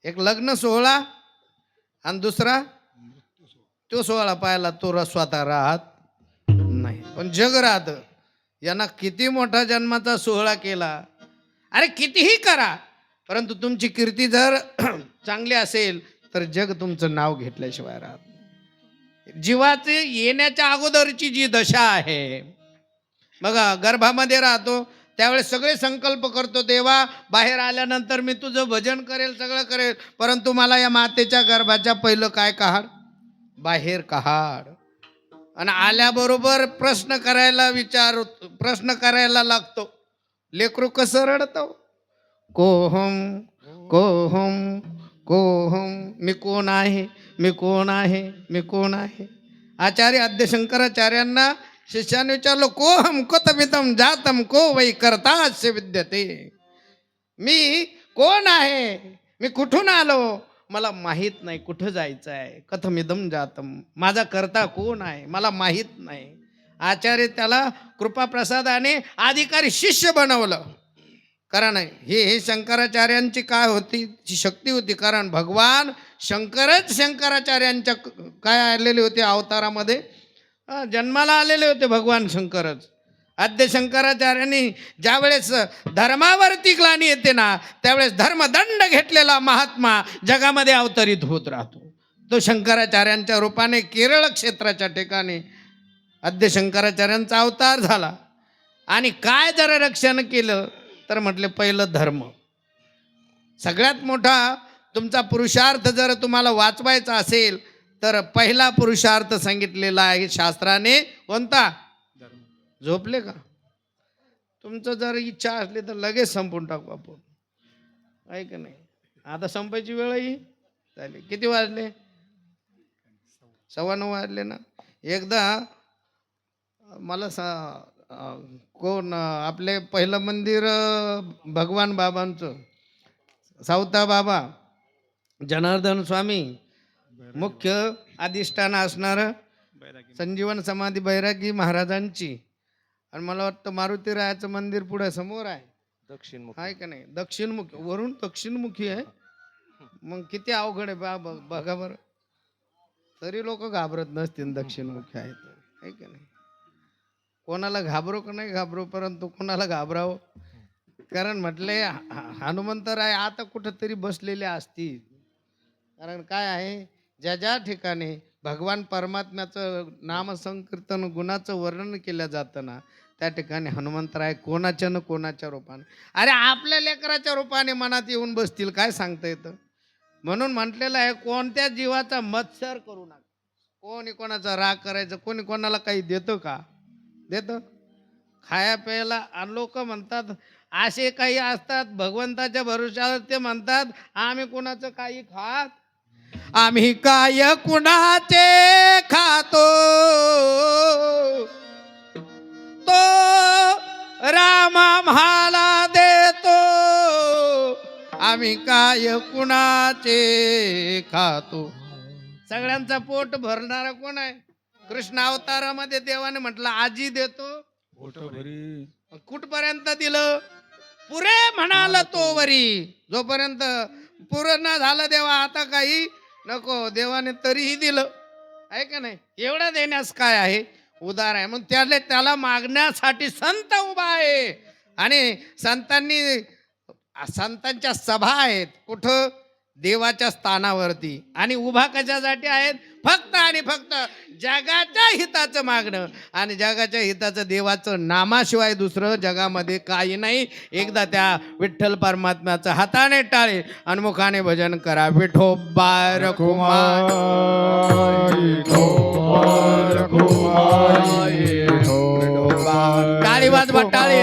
एक लग्न सोहळा आणि दुसरा तो सोहळा पाहायला तो स्वतः राहत नाही, पण जग राहत. यांना किती मोठा जन्माचा सोहळा केला, अरे कितीही करा, परंतु तुमची कीर्ती जर चांगली असेल तर जग तुमचं नाव घेतल्याशिवाय राहत नाही. जीवाचे येण्याच्या अगोदरची जी दशा आहे बघा, गर्भामध्ये राहतो त्यावेळेस सगळे संकल्प करतो, देवा बाहेर आल्यानंतर मी तुझं भजन करेल, सगळं करेल, परंतु मला या मातेच्या गर्भाच्या पहिलं काय काढ, बाहेर काढ. आणि आल्याबरोबर प्रश्न करायला लागतो. लेकरू कसं रडतो, कोहम कोहम कोहम, मी कोण आहे, मी कोण आहे, मी कोण आहे. आचार्य आद्य शंकराचार्यांना शिष्याने विचारलं, कोहम कोतमितम जातम को वै कर्तास्य विद्यते. मी कोण आहे, मी कुठून आलो, मला माहीत नाही कुठं जायचं आहे. कथमिदम जातम, माझा करता कोण आहे मला माहीत नाही. आचार्य त्याला कृपाप्रसादाने अधिकारी शिष्य बनवलं. कारण हे शंकराचार्यांची काय होती, शक्ती होती. कारण भगवान शंकरच शंकराचार्यांच्या काय आलेले होते अवतारामध्ये, जन्माला आलेले होते भगवान शंकरच. आद्य शंकराचार्यांनी ज्यावेळेस धर्मावरती ग्लानी येते ना, त्यावेळेस धर्मदंड घेतलेला महात्मा जगामध्ये अवतरित होत राहतो. तो शंकराचार्यांच्या रूपाने केरळ क्षेत्राच्या ठिकाणी आद्य शंकराचार्यांचा अवतार झाला. आणि काय जरा रक्षण केलं तर म्हटले पहिलं धर्म. सगळ्यात मोठा तुमचा पुरुषार्थ जर तुम्हाला वाचवायचा असेल तर पहिला पुरुषार्थ सांगितलेला आहे शास्त्राने, कोणता? झोपले का? तुमचं जर इच्छा असली तर लगेच संपून टाकू आपण, आहे का नाही? आता संपायची वेळही झाली. किती वाजले? 9:15 वाजले ना. एकदा मला कोण आपले पहिलं मंदिर भगवान बाबांचं, सावता बाबा जनार्दन स्वामी मुख्य अधिष्ठान असणारं संजीवन समाधी बैरागी महाराजांची, आणि मला वाटतं मारुतीरायाचं मंदिर पुढे समोर आहे, दक्षिणमुखी आहे का नाही? दक्षिणमुखी, वरून दक्षिणमुखी आहे. मग किती अवघड आहे बघा बरं. तरी लोक घाबरत नसतील दक्षिणमुखी आहेत, आहे का नाही? कोणाला घाबरो का नाही घाबरो, परंतु कोणाला घाबरावं, कारण म्हटले हनुमंतराय आता कुठंतरी बसलेले असतील. कारण काय आहे, ज्या ज्या ठिकाणी भगवान परमात्म्याचं नामसंकीर्तन गुणाचं वर्णन केलं जातं ना, त्या ठिकाणी हनुमंतराय कोणाच्या न कोणाच्या रूपाने, अरे आपल्या लेकराच्या रूपाने मनात येऊन बसतील, काय सांगता येतं. म्हणून म्हटलेलं आहे, कोणत्या जीवाचा मत्सर करू नका. कोणी कोणाचा राग करायचं, कोणी कोणाला काही देतं का? देतं खाया प्यायला. आणि लोक म्हणतात, असे काही असतात भगवंताच्या भरोशावर, ते म्हणतात आम्ही कोणाचं काही खात, आम्ही काय कुणाचे खातो, तो राम आम्हाला देतो, आम्ही काय कुणाचे खातो. सगळ्यांचा पोट भरणारा कोण आहे? कृष्ण अवतारामध्ये देवाने म्हटलं आजी देतो, कुठपर्यंत दिलं? पुरे म्हणाल तो वरी. जोपर्यंत पूर्ण झालं देवा आता काही नको, देवाने तरीही दिलं, आहे का नाही? एवढं देण्यास काय आहे, उदार आहे. मग त्याला मागण्यासाठी संत उभा आहे. आणि संतांच्या सभा आहेत कुठं? देवाच्या स्थानावरती. आणि उभा कशासाठी आहेत? फक्त आणि फक्त जगाच्या हिताचं मागणं. आणि जगाच्या हिताचं देवाचं नामाशिवाय दुसरं जगामध्ये काही नाही. एकदा त्या विठ्ठल परमात्म्याचं हाताने टाळे आणि मुखाने भजन करा. विठोबा रखुमाई, टाळी वाजवा, टाळे.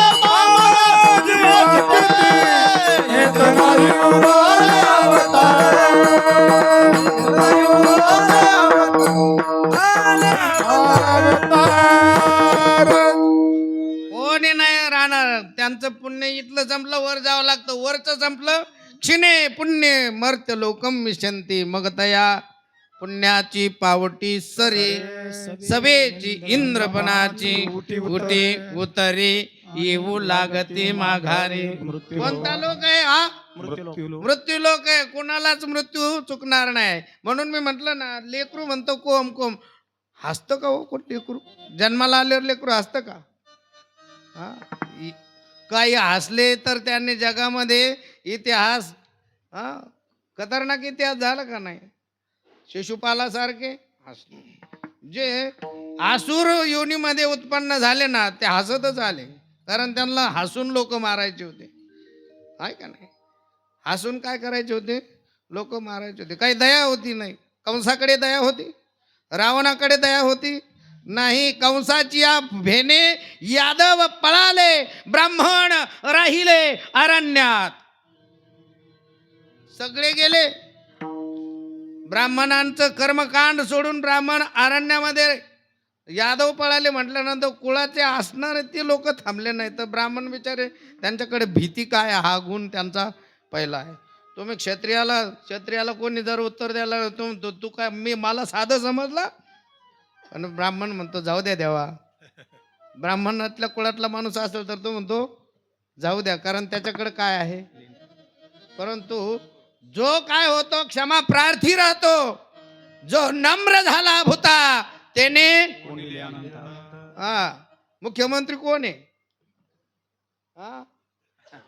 तर वरचं संपलं. क्षिणे पुण्य मर्त्य लोकम विशंती, मग तया पुण्याची पावटी सरे, सभेची इंद्रपणाची उटी उतरी, येऊ लागते माघारी. कोणता लोक आहे हा? मृत्यू लोक आहे. कोणालाच मृत्यू चुकणार नाही. म्हणून मी म्हंटल ना, लेकरू म्हणतो कोम कोम, हसतं का हो कोण लेकरू? जन्माला आल्यावर लेकरू हसतं का? हा, काही हसले तर त्यांनी जगामध्ये इतिहास, हा, खतरनाक इतिहास झाला का नाही? शिशुपालासारखे हसले. जे आसुर योनीमध्ये उत्पन्न झाले ना, ते हसतच आले, कारण त्यांना हसून लोक मारायचे होते. आहे का नाही? हसून काय करायचे होते? लोक मारायचे होते. काही दया होती नाही. कंसाकडे दया होती? रावणाकडे दया होती? नाही. कंसाची या भेने यादव पळाले, ब्राह्मण राहिले अरण्यात. सगळे गेले. ब्राह्मणांचं कर्मकांड सोडून ब्राह्मण अरण्यामध्ये, यादव पळाले म्हटल्यानंतर कुळाचे असणारे ते लोक थांबले नाही. तर ब्राह्मण बिचारे, त्यांच्याकडे भीती काय, हा गुण त्यांचा पहिला आहे. तुम्ही क्षत्रियाला कोणी जर उत्तर द्यायला, तू काय, मी मला साधं समजला, आणि ब्राह्मण म्हणतो जाऊ द्या देवा. ब्राह्मणातल्या कुळातला माणूस असेल तर तो म्हणतो जाऊ द्या, कारण त्याच्याकडे काय आहे. परंतु जो काय होतो क्षमा प्रार्थी राहतो, जो नम्र झाला भूता त्याने, हा, मुख्यमंत्री कोण आहे? हा,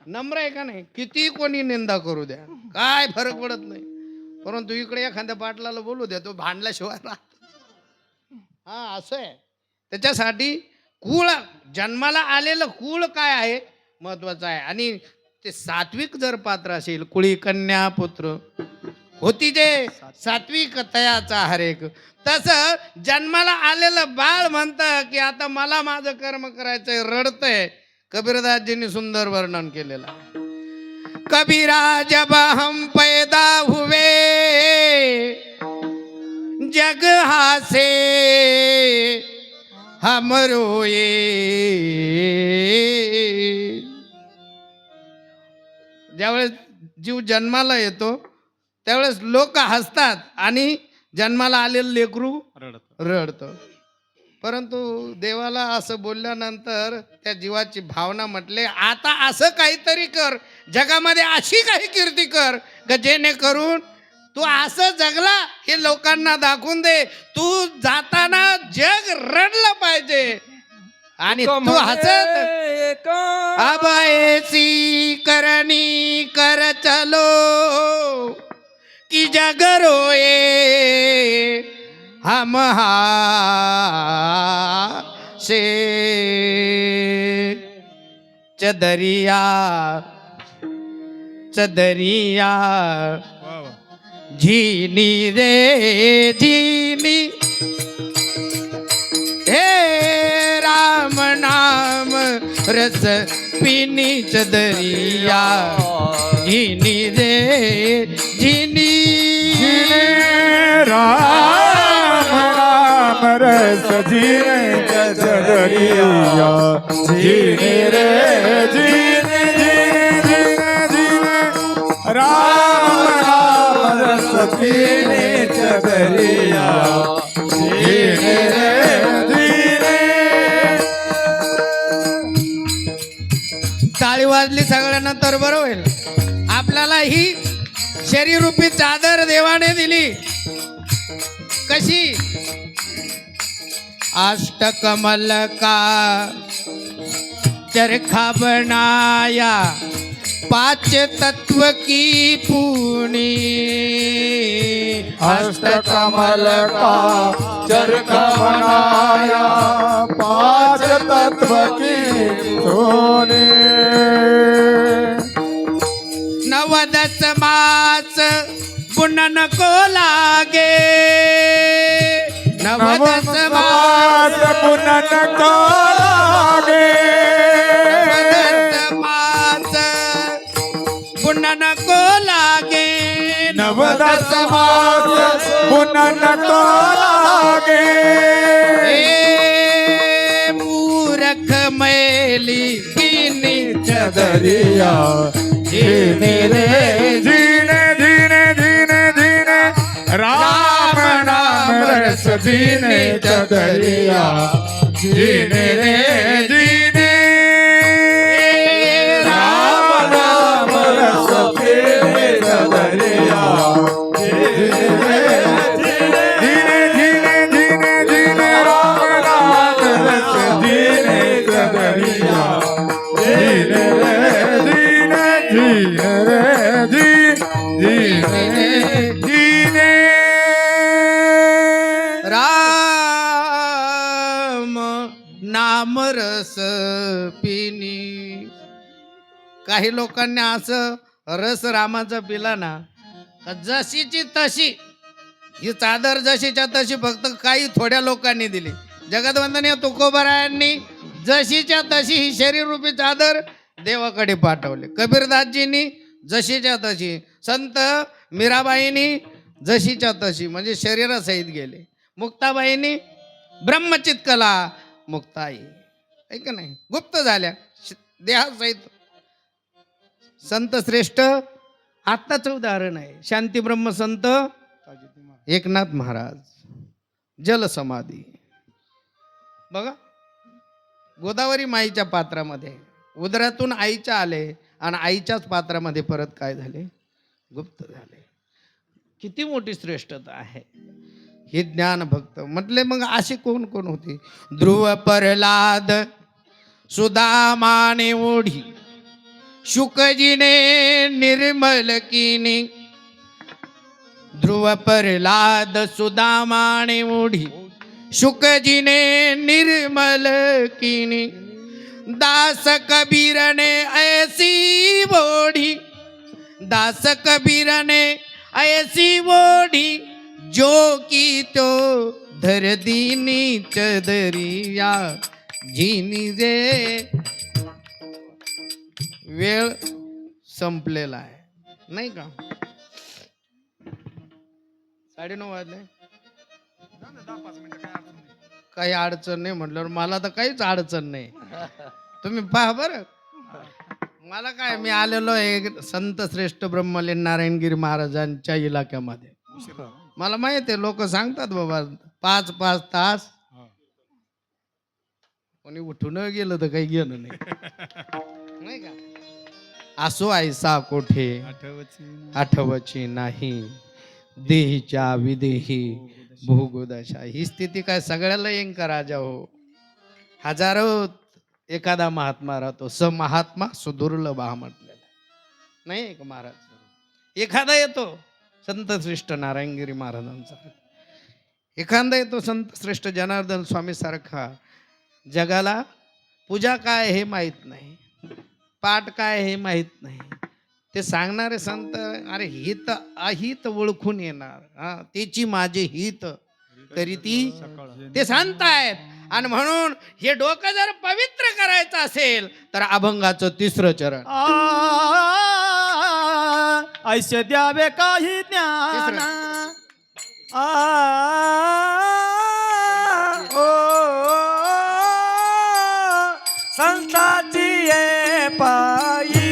नम्र आहे का नाही? किती कोणी निंदा करू द्या, काय फरक पडत नाही. परंतु इकडे एखाद्या पाटलाला बोलू द्या, तो भांडल्याशिवाय राहत. हा, असं आहे. त्याच्यासाठी कुळ, जन्माला आलेलं कुळ काय आहे महत्वाचं आहे. आणि ते सात्विक जर पात्र असेल, कुळी कन्या पुत्र होती जे सात्विक तयाचा हरेक, तसं जन्माला आलेलं बाळ म्हणतं की आता मला माझं कर्म करायचंय, रडतंय. कबीरदासजींनी सुंदर वर्णन केलेलं आहे. कबीरा जब हम पैदा हुए जग हासे हम रोए, ज्यावेळेस जीव जन्माला येतो त्यावेळेस लोक हसतात आणि जन्माला आलेलं लेकरू रडतं. परंतु देवाला असं बोलल्यानंतर त्या जीवाची भावना म्हटले, आता असं काहीतरी कर, जगामध्ये अशी काही कीर्ती कर का जेणेकरून तू असं जगला हे लोकांना दाखवून दे. तू जाताना जग रडलं पाहिजे आणि तू हसत अब ऐसी करनी कर चलो कि जग रोए हम से चदरिया चदरिया झीनी रे झीनी, हे राम नाम रस पीनी चदरिया झीनी रे झीनी, राम राम रस जीने चदरिया जीने रे जीने जीने जीने जीने, राम राम रस पीने चदरिया जीने रे जीने. टाळी वाजली सगळ्यांना तर बरं होईल. आपल्याला ही शरीरूपी चादर देवाने दिली. कशी? अष्टकमल का चरखा बनाया, पांच तत्व की पूनी, अष्टकमल का चरखा बनाया, पांच तत्व की सोने. नवदस मास बुनन को लागे, नवदस मास पुनन को लागे, नवदस मास बुनन को लागे, नवदस मास पुनन को लागे. ए मूरख मैली कीनी दरिया जीने रे जीने जीने जीने जीने राम नाम रस जीने दरिया जीने रे जीने राम नाम रस जीने दरिया जीने जीने जीने जीने जीने राम नाम रस जीने दरिया जीने रे जीने जीने रे जीने जीने राम नाम रस पिनी. काही लोकांनी असं रस रामाचा पिला ना का जशीची तशी ही चादर जशीच्या तशी फक्त काही थोड्या लोकांनी दिली. जगदवंदनीय तुकोबरायांनी जशीच्या तशी ही शरीररूपी चादर देवाकडे पाठवले. कबीरदासजींनी जशीच्या तशी, संत मीराबाईंनी जशीच्या तशी म्हणजे शरीरासहित गेले. मुक्ताबाईंनी ब्रह्मचित कला मुक्ताई आहे का नाही गुप्त झाल्या देहासहित. संत श्रेष्ठ आत्ताच उदाहरण आहे शांती ब्रह्म संत एकनाथ महाराज जलसमाधी. बघा गोदावरी माईच्या पात्रामध्ये उदरातून आईच्या आले आणि आईच्याच पात्रामध्ये परत काय झाले गुप्त झाले. किती मोठी श्रेष्ठता आहे हे ज्ञान भक्त म्हटले. मग असे कोण कोण होते. ध्रुव प्रल्हाद सुदामाने ओढी शुकजीने निर्मल किनी. ध्रुव प्रल्हाद सुदामाने ओढी शुकजीने निर्मल किनी. दास कबीरने ऐसी ओढी दास कबीरने ऐसी ओढी जो की तो धर दीनी चदरिया झिनी रे. वेळ संपलेला आहे नाही का. 9:30 वाजले. काही अडचण नाही म्हटल्यावर मला तर काहीच अडचण नाही. तुम्ही पहा बरं मला काय मी आलेलो आहे संत श्रेष्ठ ब्रह्मलीन नारायणगिरी महाराजांच्या इलाक्यामध्ये. मला माहित आहे लोक सांगतात बाबा 5-5 तास कोणी उठून गेलं तर काही गेलं नाही का. असो ऐसा कोठे आठवची नाही देहीच्या विदेही भोगोदशा. ही स्थिती काय सगळ्याला येईन का राजा हो. हजारो एखादा महात्मा राहतो. स महात्मा सुदुर्लभ हा म्हटलेला नाही का महाराज. एखादा येतो संत श्रेष्ठ नारायणगिरी महाराजांचा, एखादा येतो संत श्रेष्ठ जनार्दन स्वामी सारखा. जगाला पूजा काय हे माहीत नाही, पाठ काय हे माहीत नाही. ते सांगणारे संत अरे हित अहित ओळखून येणार हा त्याची माझे हित तरी ती ते संत आहेत. आणि म्हणून हे डोकं जर पवित्र करायचं असेल तर अभंगाचं 3रं चरण ऐसे द्यावे काही ज्ञान संताची ये पायी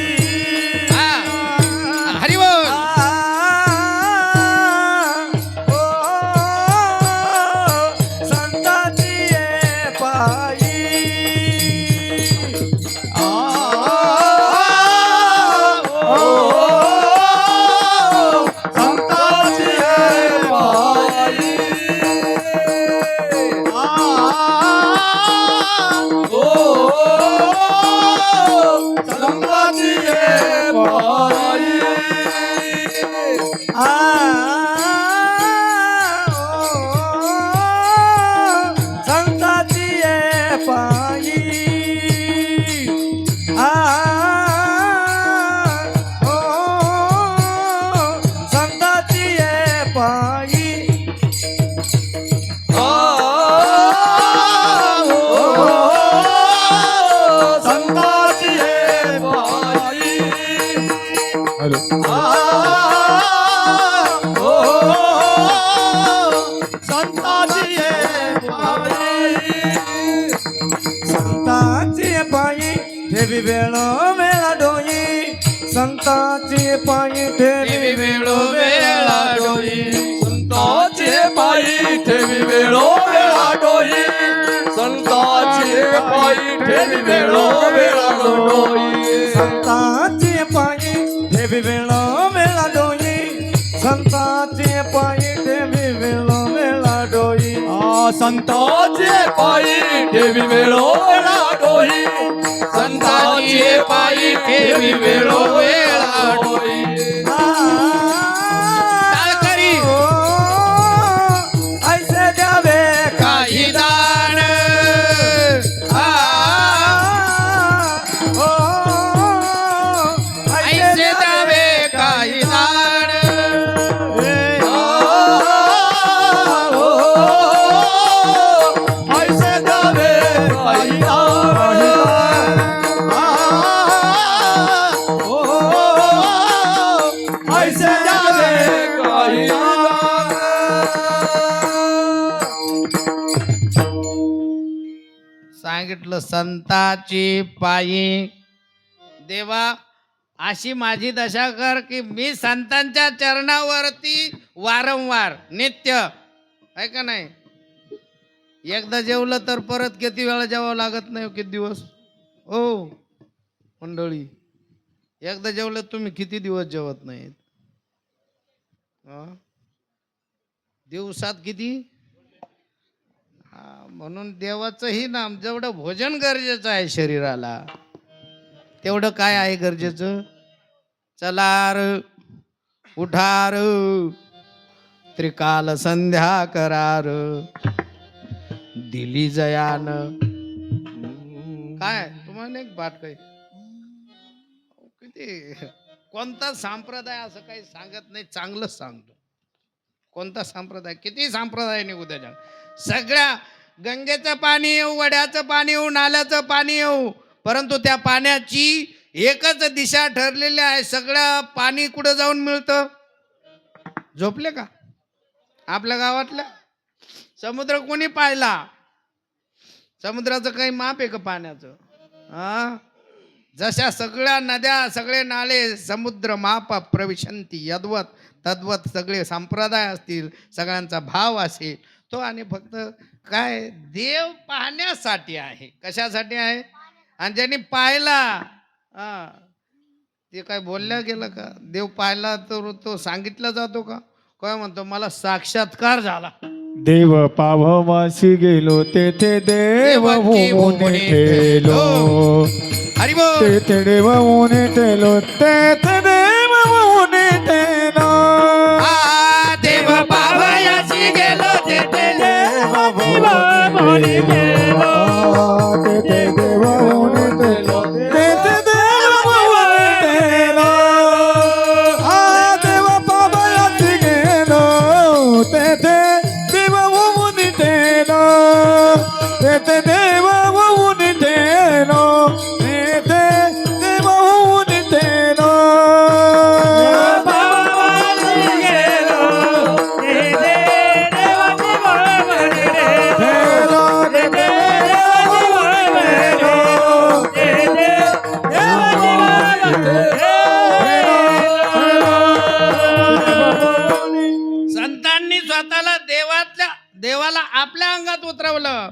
हरिबोल. संताची ये पायी संताची ये पायी संताची ये पायी संताची ये पायी संताची ये पायी संताची ये पायी हॅलो संताची ये पायी संताची ये पायी ठेवी वेळ मेळा संतांचे पायी ठेवी वेळोवेळा डोई संतांचे पायी ठेवी वेळोवेळा डोई संतांचे पायी ठेवी वेळोवेळा डोई संतांचे पायी ठेवी वेळोवेळा डोई संतांचे पायी ठेवी वेळोवेळा डोई संतांचे पायी ठेवी वेळोवेळा डोई संतांचे पायी ठेवी वेळोवेळा डोई टाळकरी ऐसे द्यावे काही दान ऐसे द्यावे काही दान ऐसे द्यावे काही ऐसे द्यावे काही सांगितलं संताची पायी देवा अशी माझी दशा कर की मी संतांच्या चरणावरती वारंवार नित्य आहे का नाही. एकदा जेवलं तर परत किती वेळा जेवावं लागत नाही किती दिवस हो मंडळी. एकदा जेवलं तुम्ही किती दिवस जेवत नाहीत दिवसात किती. म्हणून देवाचंही नाम जेवढं भोजन गरजेचं आहे शरीराला तेवढं काय आहे गरजेचं. चलार उठार त्रिकाल संध्या करार दिली जयान. काय तुम्हाला एक बात काय किती कोणता संप्रदाय असं काही सांगत नाही चांगलंच सांगतो. कोणता संप्रदाय किती संप्रदाय निघू त्याच्या सगळ्या गंगेचं पाणी येऊ वड्याचं पाणी येऊ नाल्याचं पाणी येऊ परंतु त्या पाण्याची एकच दिशा ठरलेली आहे. सगळं पाणी कुठं जाऊन मिळतं. झोपले का आपल्या गावातल्या समुद्र कोणी पाहिला. समुद्राचं काही माप आहे का पाण्याचं. जशा सगळ्या नद्या सगळे नाले समुद्र माप प्रविशंती यद्वत तद्वत सगळे संप्रदाय असतील सगळ्यांचा भाव असेल तो आणि फक्त काय देव पाहण्यासाठी आहे. कशासाठी आहे. आणि ज्यांनी पाहिला ते काय बोलल्या गेलं का. देव पाहिला तर तो सांगितला जातो का. काय म्हणतो मला साक्षात्कार झाला. देव पावमासी गेलो तेथे देव होऊन ठेलो हरी बोल. तेथे देव होऊन ठेलो तेथे देव होऊन ठेलो देव पावयाची गेलो तेथे देव होऊन ठेलो तेथे देव होऊन ठेलो तेथे देव होऊन ठेलो देव पावयासी गेलो तेथे देव होऊन ठेलो तेथे देव होऊन ठेलो तेथे देव होऊन ठेलो संतांनी स्वतःला देवाला आपल्या अंगात उतरवलं.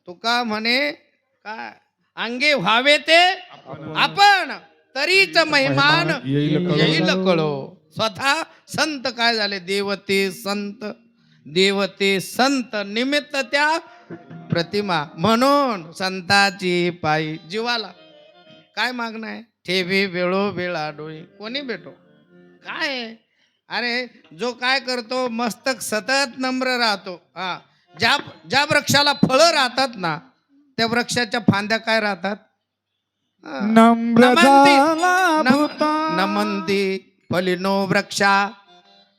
तुका म्हणे काय अंगे व्हावे ते आपण तरीच महिमान येईल कळो. स्वतः संत काय झाले देवते संत निमित्त त्या प्रतिमा. म्हणून संताची पायी जीवाला काय मागणं आहे. ठेवी वेळोवेळा डोळी कोणी भेटो काय. अरे जो काय करतो मस्तक सतत नम्र राहतो. ज्या वृक्षाला फळं राहतात ना त्या वृक्षाच्या फांद्या काय राहतात नम्र झाला नमंती फलिनो वृक्षा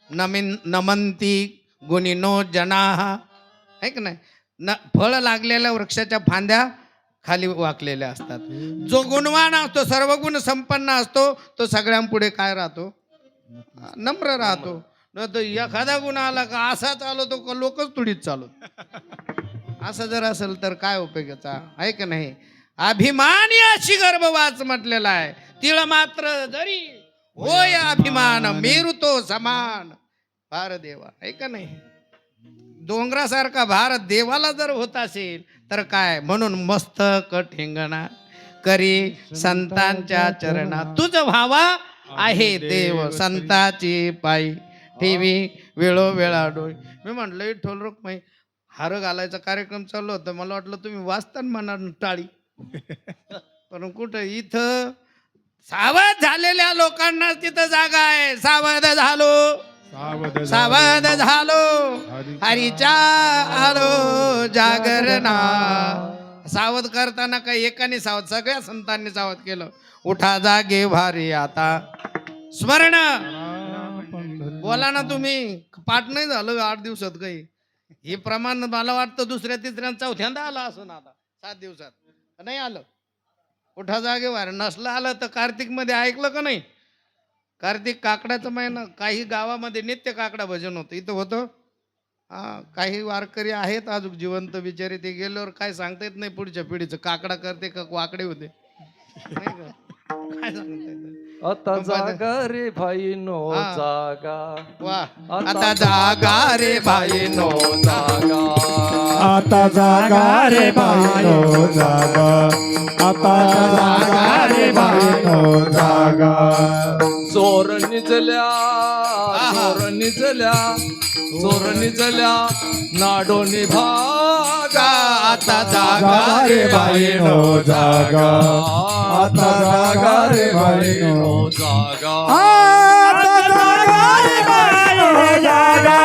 नमंती गुणिनो जनाः है की नाही. फळ लागलेल्या वृक्षाच्या फांद्या खाली वाकलेल्या असतात. जो गुणवान असतो सर्व गुण संपन्न असतो तो सगळ्यांपुढे काय राहतो नम्र राहतो. न तर एखादा गुण आला का असा चालवतो का लोकच तुडीत चालवतो. असं जर असेल तर काय उपयोगाचा आहे का नाही. अभिमानी अशी गर्भवाच म्हटलेला आहे. तिळ मात्र जरी होय अभिमान मेरुतो समान. भार देवा आहे का नाही? डोंगरासारखा भार देवाला जर होत असेल तर काय, म्हणून मस्तक ठेंगणा करी संतांच्या चरणात. तुझ व्हावा आहे देव संताची पायी ठेवी वेळोवेळा डोळी. मी म्हटलं विठ्ठल रुक्माई हार घालायचा कार्यक्रम चालू होता, मला वाटलं तुम्ही वाचताना म्हणा टाळी. पण कुठं इथं सावध झालेल्या लोकांना तिथं जागा आहे. सावध झालो सावध झालो हरीच्या आलो जागरणा. सावध करताना काही एकाने सावध, सगळ्या संतांनी सावध केलं. उठा जागे भारी आता स्मरण. बोला ना तुम्ही, पाठ नाही झालं 8 दिवसात काही. हे प्रमाण मला वाटतं दुसऱ्या तिसऱ्या चौथ्यांदा आलं असं ना, आता 7 दिवसात नाही आलं. उठा जागे भारी नसलं आलं तर कार्तिक मध्ये ऐकलं का नाही? कार्तिक काकडाचा महिना, काही गावामध्ये नित्य काकडा भजन होतं. इथं होतं. हा, काही वारकरी आहेत अजून जिवंत बिचारे, ते गेल्यावर काय सांगता येत नाही पुढच्या पिढीचं. काकडा करते का वाकडे होते नाही का? काय सांगता येत. आता जागा रे भाई नो हा. जागा. वा आता जागा रे भाई नो जागा. आता जागा रे बाईनो जागा. आता जागा रे बाईनो जागा. चोर निजल्या चोर निजल्या चोर निजल्या नाडोनी भागा. आता जागा रे बाईनो जागा. आता जागा रे बाईनो जागा. आता जागा रे बाईनो जागा.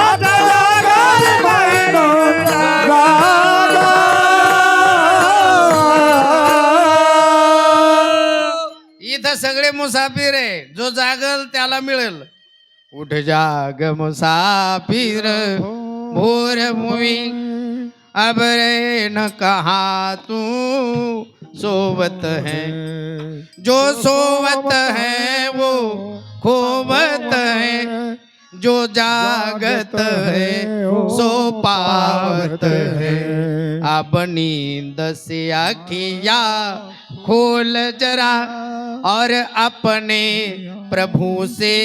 आता जागा रे बाईनो जागा. इथं सगळे मुसाफिर आहे. जो जागल त्याला मिळेल. उठ जाग मुसाफिर भोर मुवी अब रे न कहा तू सोवत है. जो सोवत है वो खोवत है. जो जागत है सो पावत है. अब नींद से आखिया खोल जरा और अपने प्रभु से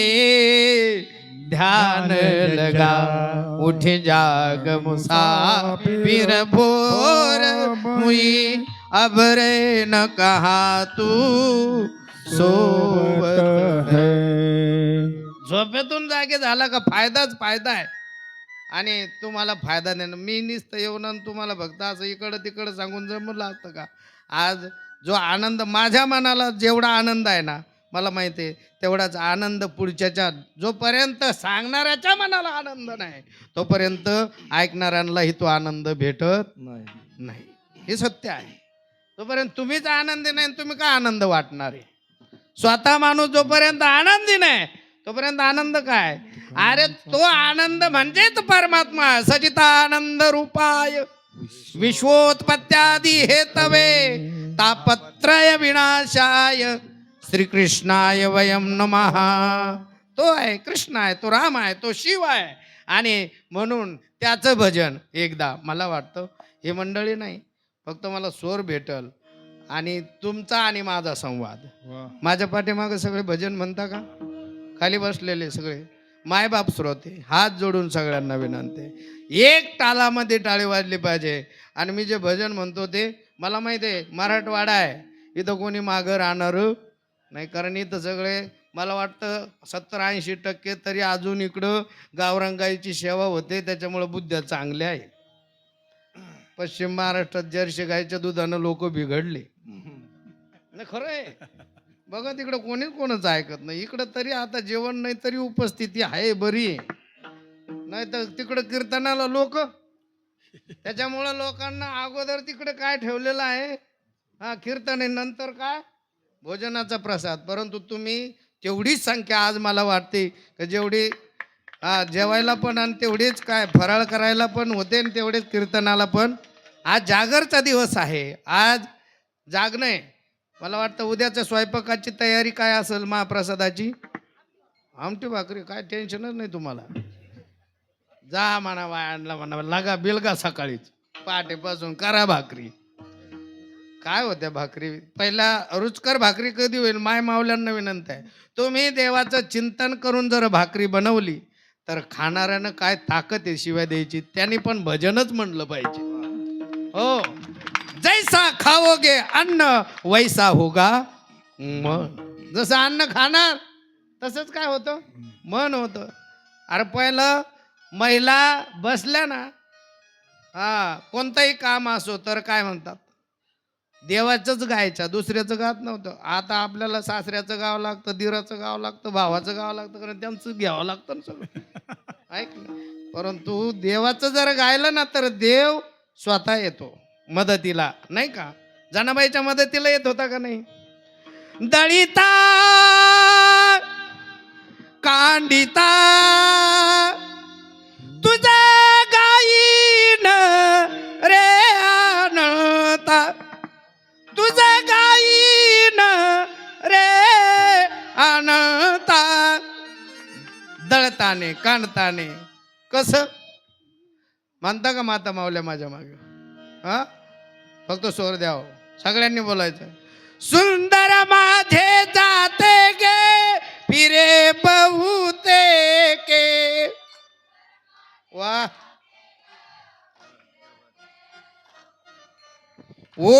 ध्यान लगा. उठ जाग मुसाफिर भोर हुई अब रे न कहा तू सोवत है. झोपेतून जागे झाला का फायदाच फायदा आहे. आणि तुम्हाला फायदा देणं, मी नुसतं येऊन आणि तुम्हाला फक्त असं इकडं तिकडं सांगून जमलं असतं का? आज जो आनंद माझ्या मनाला, जेवढा आनंद आहे ना, मला माहिती आहे तेवढाच आनंद पुढच्याच्या, जोपर्यंत सांगणाऱ्याच्या मनाला आनंद नाही तोपर्यंत ऐकणाऱ्यांनाही तो आनंद भेटत नाही. हे सत्य आहे. तोपर्यंत तुम्हीच आनंदी नाही, तुम्ही काय आनंद वाटणार आहे? स्वतः माणूस जोपर्यंत आनंदी नाही तोपर्यंत आनंद काय? अरे तो आनंद म्हणजेच परमात्मा. सचितानंद रूपाय विश्वोत्पत्त्यादी हेतवे तापत्रय विनाशाय श्रीकृष्णाय वयम नमः. तो आहे कृष्ण आहे, तो राम आहे, तो शिव आहे. आणि म्हणून त्याचं भजन एकदा, मला वाटतं हे मंडळी नाही, फक्त मला स्वर भेटल आणि तुमचा आणि माझा संवाद. माझ्या पाठीमागं सगळे भजन म्हणता का? खाली बसलेले सगळे मायबाप श्रोते, हात जोडून सगळ्यांना विनंती, एक तालामध्ये टाळी वाजली पाहिजे. आणि मी जे भजन म्हणतो ते मला माहिती आहे मराठवाडा आहे, इथं कोणी मागं राहणार नाही. कारण इथं सगळे मला वाटतं 70-80% तरी अजून इकडं गावरंगाईची सेवा होते, त्याच्यामुळं बुद्ध्या चांगल्या आहे. पश्चिम महाराष्ट्रात जर्सी गाईच्या दुधानं लोक बिघडले. नाही खरं आहे, बघा तिकडं कोणीच कोणच ऐकत नाही. इकडं तरी आता जेवण नाही तरी उपस्थिती आहे बरी आहे. नाही तर तिकडं कीर्तनाला लोक, त्याच्यामुळं लोकांना अगोदर तिकडे काय ठेवलेलं आहे, हा कीर्तन आहे, नंतर काय भोजनाचा प्रसाद. परंतु तुम्ही तेवढीच संख्या आज मला वाटते की जेवढी जेवायला पण आणि तेवढीच काय फराळ करायला पण होते आणि तेवढेच कीर्तनाला पण. आज जागरचा दिवस आहे, आज जागणे. मला वाटतं उद्याच्या स्वयंपाकाची तयारी काय असेल महाप्रसादाची? आमटी भाकरी, काय टेन्शनच नाही तुम्हाला. जा म्हणा वायांना म्हणा, लागा बिलगा सकाळीच पहाटेपासून करा भाकरी. काय होत्या भाकरी पहिला रुचकर भाकरी कधी होईल माय मावल्यांना विनंती आहे तुम्ही देवाचं चिंतन करून जर भाकरी बनवली तर खाणाऱ्यानं काय ताकद आहे शिवाय द्यायची त्यांनी पण भजनच म्हणलं पाहिजे हो जैसा खाओगे अन्न वैसा होगा मन जसं अन्न खाणार तसंच काय होतं मन होतं अरे पहिलं महिला बसल्या ना कोणतंही काम असो तर काय म्हणतात देवाचंच गायच्या दुसऱ्याचं गात नव्हतं आता आपल्याला सासऱ्याचं गावं लागतं दिराचं गावं लागतं भावाचं गावं लागतं कारण त्यांचं घ्यावं लागतं ना सगळं ऐक ना परंतु देवाचं जर गायलं ना तर देव स्वतः येतो मदतीला नाही का जनाबाईच्या मदतीला येत होता का नाही दळिता कांडिता तुझा गायीन रे आणता तुझा गायीन रे आणता दळताने कांडताने कसं म्हणता का माता मावल्या माझ्या मागे हा फक्त स्वर द्यावं सगळ्यांनी बोलायचं सुंदर माझे जाते गे फिरे बहुते के वाह ओ